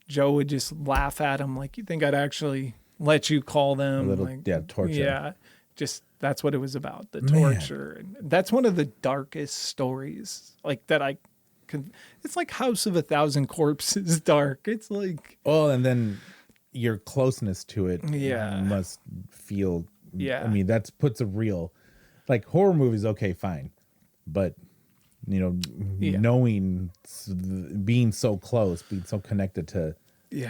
Joe would just laugh at him like, you think I'd actually let you call them? A little, like, torture. Yeah, just that's what it was about, the torture. And that's one of the darkest stories, like that I could. It's like House of a Thousand Corpses dark. It's like, oh, and then your closeness to it, must feel. Yeah, I mean, that puts a real, like, horror movies. Okay, fine, but you know, knowing, being so close, being so connected to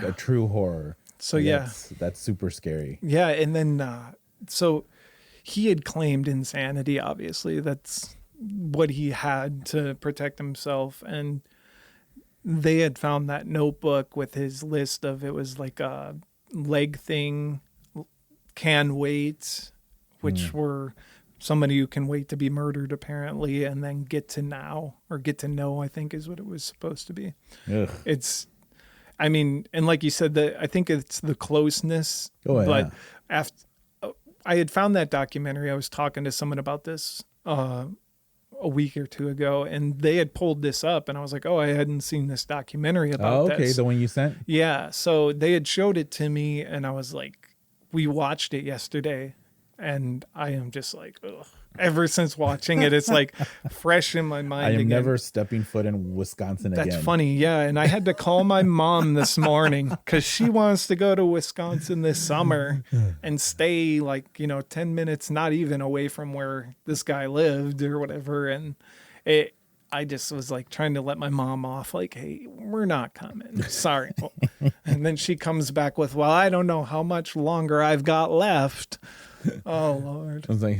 a true horror. So that's super scary. Yeah, and then so he had claimed insanity. Obviously, that's what he had to protect himself, and they had found that notebook with his list of, it was like a leg thing, can wait, which were somebody who can wait to be murdered apparently, and then get to know, I think is what it was supposed to be. Ugh. It's, I mean, and like you said, I think it's the closeness. But after I had found that documentary, I was talking to someone about this a week or two ago, and they had pulled this up, and I was like, oh, I hadn't seen this documentary about this. Okay, the one you sent? Yeah, so they had showed it to me, and I was like, we watched it yesterday, and I am just like, ugh. Ever since watching it, it's like fresh in my mind. I am again. never stepping foot in Wisconsin again. That's funny, yeah. And I had to call my mom this morning because she wants to go to Wisconsin this summer and stay like, 10 minutes, not even away from where this guy lived or whatever. And I just was like trying to let my mom off, like, hey, we're not coming. Sorry. And then she comes back with, well, I don't know how much longer I've got left. Oh, Lord. I was like,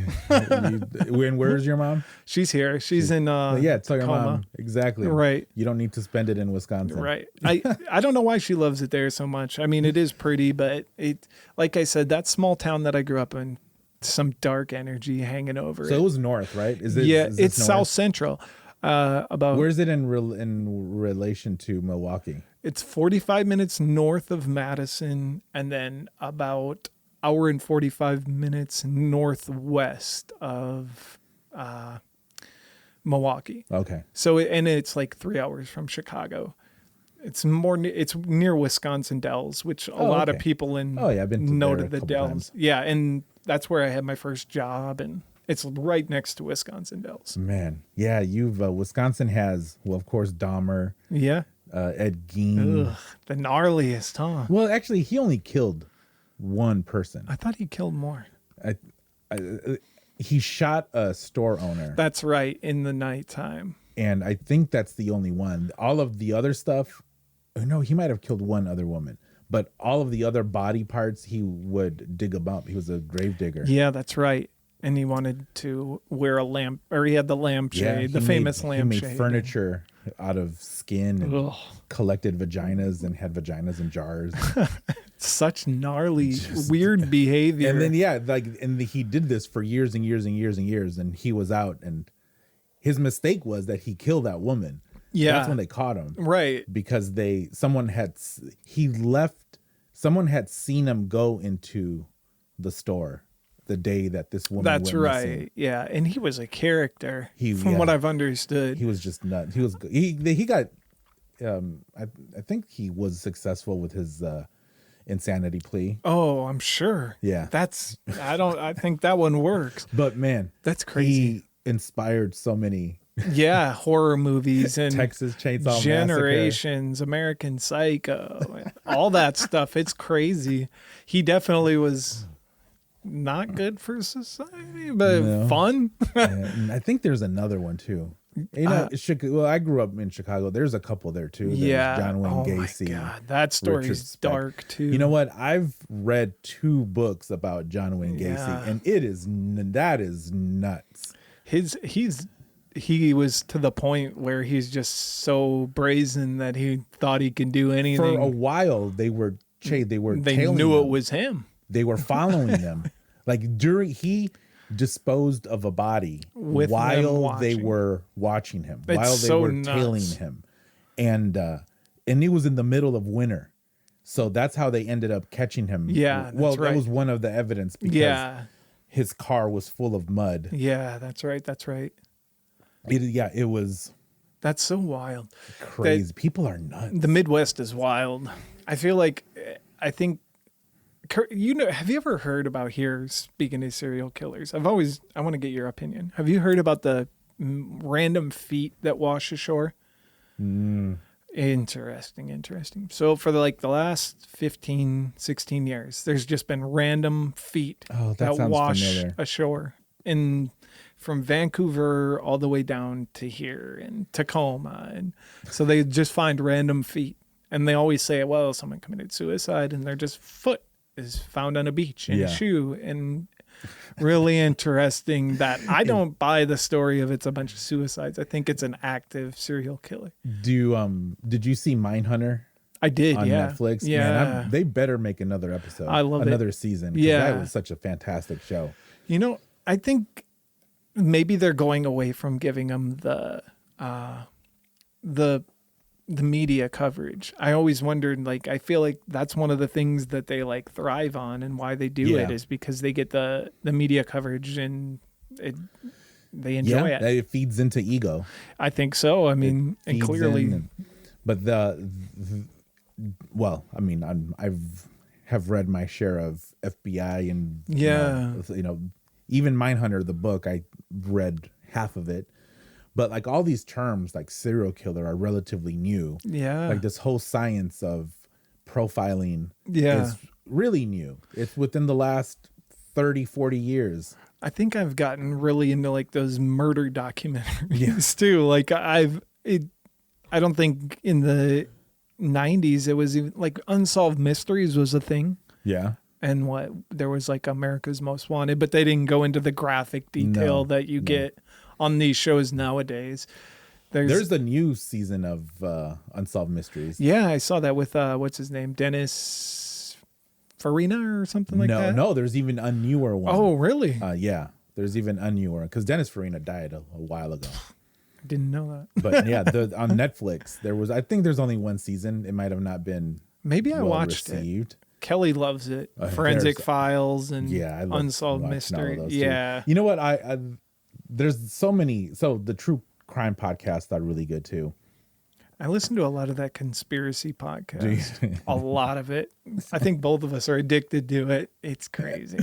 where's your mom? She's here. She's in tell your mom. Exactly. Right. You don't need to spend it in Wisconsin. Right. I don't know why she loves it there so much. I mean, it is pretty, but it, like I said, that small town that I grew up in, some dark energy hanging over it. So it was north, right? Is it's north? South Central. Where's it in relation to Milwaukee? It's 45 minutes north of Madison, and then about hour and 45 minutes northwest of Milwaukee. Okay. So, and it's like 3 hours from Chicago. It's near Wisconsin Dells, which a lot of people I've been know to the there Dells. times. Yeah, and that's where I had my first job, and it's right next to Wisconsin Dells. Man, yeah, you've Wisconsin has, well, of course, Dahmer. Yeah. Ed Gein. Ugh, the gnarliest, huh? Well, actually, he only killed one person. I thought he killed more. He shot a store owner. That's right, in the nighttime. And I think that's the only one. All of the other stuff, no, he might have killed one other woman. But all of the other body parts, he would dig them up. He was a grave digger. Yeah, that's right. And he wanted to wear a lamp, or he had the lampshade, the famous lampshade. He made furniture out of skin and collected vaginas and had vaginas in jars. Such gnarly, weird behavior. And then, he did this for years and years and years and years. And he was out, and his mistake was that he killed that woman. Yeah. That's when they caught him. Right. Because someone had seen him go into the store the day that this woman That's went right. missing. Yeah. And he was a character from what I've understood. He was just nuts. He got, I think he was successful with his insanity plea. Oh, I'm sure. Yeah. I think that one works. But man, that's crazy. He inspired so many horror movies and Texas Chainsaw Generations, Massacre. American Psycho, all that stuff. It's crazy. He definitely was not good for society, but fun. I think there's another one too. I grew up in Chicago. There's a couple there too. There's John Wayne Gacy. My God, that story is dark too. You know what? I've read 2 books about John Wayne Gacy, and that is nuts. he was to the point where he's just so brazen that he thought he could do anything. For a while, they they tailing knew them. it was him. They were following them. Like he disposed of a body With them while they watching. were watching him, It's while they so were nuts. tailing him. And it was in the middle of winter. So that's how they ended up catching him. Yeah, Well, that's right. that was one of the evidence because Yeah. his car was full of mud. Yeah, that's right. That's right. It was That's so wild. crazy. People are nuts. The Midwest is wild. I feel like, I think, have you ever heard about here, speaking of serial killers? I want to get your opinion. Have you heard about the random feet that wash ashore? Interesting. So for the last 15, 16 years, there's just been random feet That that sounds wash familiar. ashore from Vancouver all the way down to here in Tacoma. And so they just find random feet. And they always say, well, someone committed suicide, and their just foot is found on a beach in a shoe. And really interesting that I don't buy the story of it's a bunch of suicides. I think it's an active serial killer. Did you see Mindhunter? I did, On yeah. Netflix? Yeah. Man, they better make another episode. I love it. another season. 'Cause Yeah. that was such a fantastic show. I think maybe they're going away from giving them the media coverage. I always wondered, I feel like that's one of the things that they thrive on, and why they do it is because they get the media coverage and they enjoy it. It feeds into ego. I think so. I mean, and Feeds clearly, in but I've have read my share of FBI and even Mindhunter, the book. I read half of it. But all these terms like serial killer are relatively new. yeah, Like this whole science of profiling Yeah. is really new. It's within the last 30, 40 years. I think I've gotten really into those murder documentaries too. I don't think in the 90s it was even Unsolved Mysteries was a thing. Yeah. And there was America's Most Wanted, but they didn't go into the graphic detail that you get on these shows nowadays. There's the new season of Unsolved Mysteries. Yeah, I saw that with what's his name, Dennis Farina or something like that. No, there's even a newer one. Oh, really? Yeah, there's even a newer because Dennis Farina died a while ago. I didn't know that. But yeah, on Netflix there was. I think there's only one season. It might have not been. Maybe I well watched received. it. Kelly loves it. Forensic Files and Yeah, I love Unsolved watching all Mystery. of those too. Yeah. You know what? I there's so many. So the true crime podcasts are really good too. I listen to a lot of that conspiracy podcast. A lot of it. I think both of us are addicted to it. It's crazy.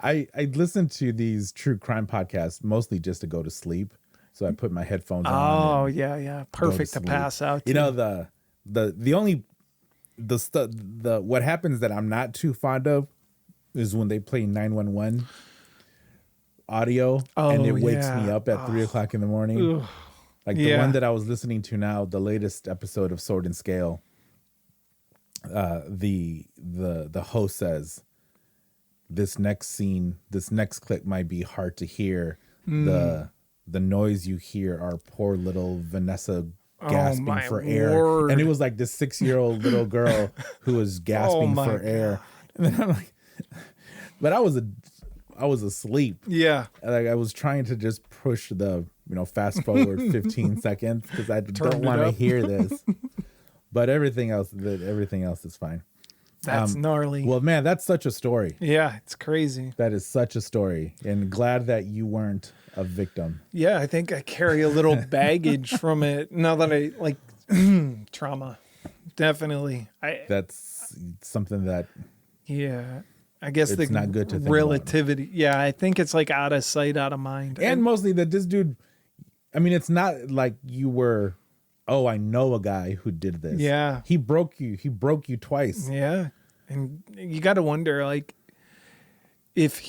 I listen to these true crime podcasts mostly just to go to sleep. So I put my headphones on. Oh, and yeah. Perfect to sleep. pass out. You to. know, what happens that I'm not too fond of is when they play 911 audio and it wakes me up at 3:00 in the morning. Ugh. The one that I was listening to now, the latest episode of Sword and Scale. The host says, this next clip might be hard to hear. The noise you hear are poor little Vanessa gasping for air. word. And it was this 6-year-old little girl who was gasping my for air. And then I'm like, but I was asleep. Yeah. I was trying to just push the fast forward 15 seconds because I don't want to up. hear this. But everything else is fine. That's gnarly. Well, man, that's such a story. Yeah, it's crazy. That is such a story, and glad that you weren't a victim. Yeah, I think I carry a little baggage from it now that I trauma. Definitely. That's something that Yeah. I guess it's not good to think relativity. Yeah, I think it's out of sight, out of mind. and mostly that this dude. I mean, it's not like you were. Oh, I know a guy who did this. Yeah. He broke you twice. Yeah. And you got to wonder, if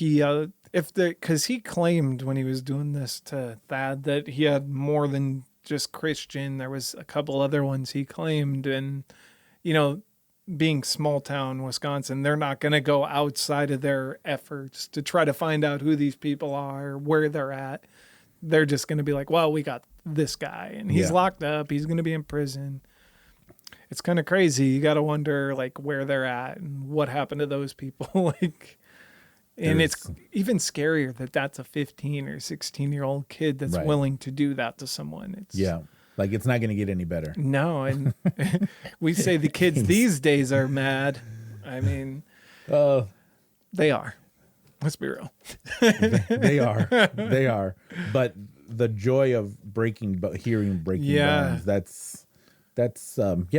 because he claimed when he was doing this to Thad that he had more than just Christian. There was a couple other ones he claimed. And, being small town Wisconsin, they're not going to go outside of their efforts to try to find out who these people are, where they're at. they're just going to be like, well, we got this guy and he's locked up. He's going to be in prison. It's kind of crazy. You got to wonder like where they're at and what happened to those people. Like, and it's even scarier that that's a 15 or 16-year-old kid that's willing to do that to someone. It's like it's not going to get any better. No. And we say the kids these days are mad. I mean, they are. Let's be real. They are. But the joy of hearing breaking bones,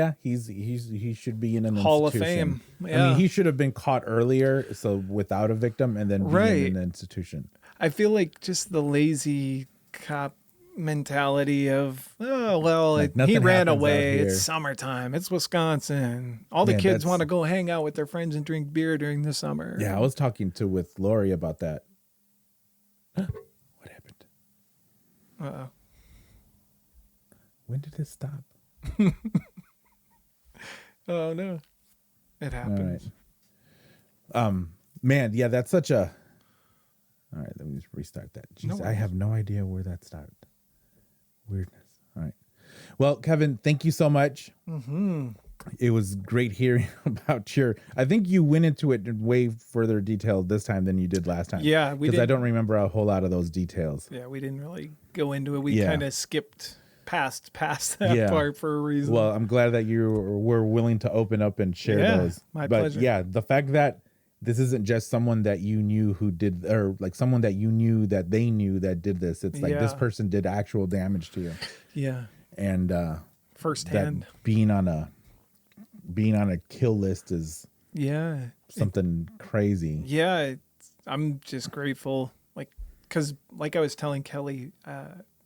he should be in an Hall institution. of Fame. Yeah. I mean, he should have been caught earlier, so without a victim, and then be in an institution. I feel like just the lazy cop mentality of, oh, well, he ran away. It's summertime. It's Wisconsin. All the kids want to go hang out with their friends and drink beer during the summer. Yeah, I was talking with Lori about that. What happened? Uh-oh. When did it stop? Oh, no. It happens. All right. Man, yeah, that's such a... All right, let me just restart that. Jeez, I have no idea where that started. Weirdness. All right. Well, Kevin, thank you so much. Mm-hmm. It was great hearing about I think you went into it in way further detail this time than you did last time. Yeah, because I don't remember a whole lot of those details. Yeah, we didn't really go into it. We kind of skipped past that part for a reason. Well, I'm glad that you were willing to open up and share those. My pleasure. Yeah, the fact that this isn't just someone that you knew who did, or like someone that you knew that they knew that did this. It's like this person did actual damage to you. Yeah. And firsthand, being on a kill list is something crazy. Yeah, I'm just grateful, because like I was telling Kelly,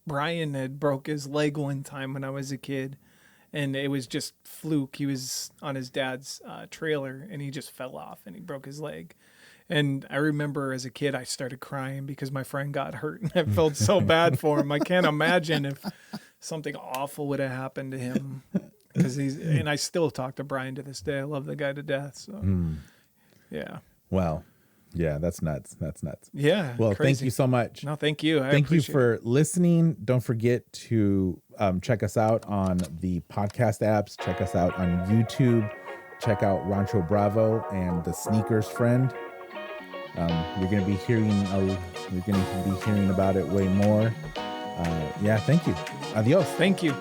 Brian had broke his leg one time when I was a kid. And it was just fluke. He was on his dad's trailer and he just fell off and he broke his leg. And I remember as a kid, I started crying because my friend got hurt and I felt so bad for him. I can't imagine if something awful would have happened to him. And I still talk to Brian to this day. I love the guy to death. So, yeah. Wow. Yeah, that's nuts. Yeah. Well, crazy. Thank you so much. No, thank you. Thank you for listening. Don't forget to check us out on the podcast apps. Check us out on YouTube. Check out Rancho Bravo and the Sneakers Friend. You're going to be hearing about it way more. Thank you. Adios. Thank you.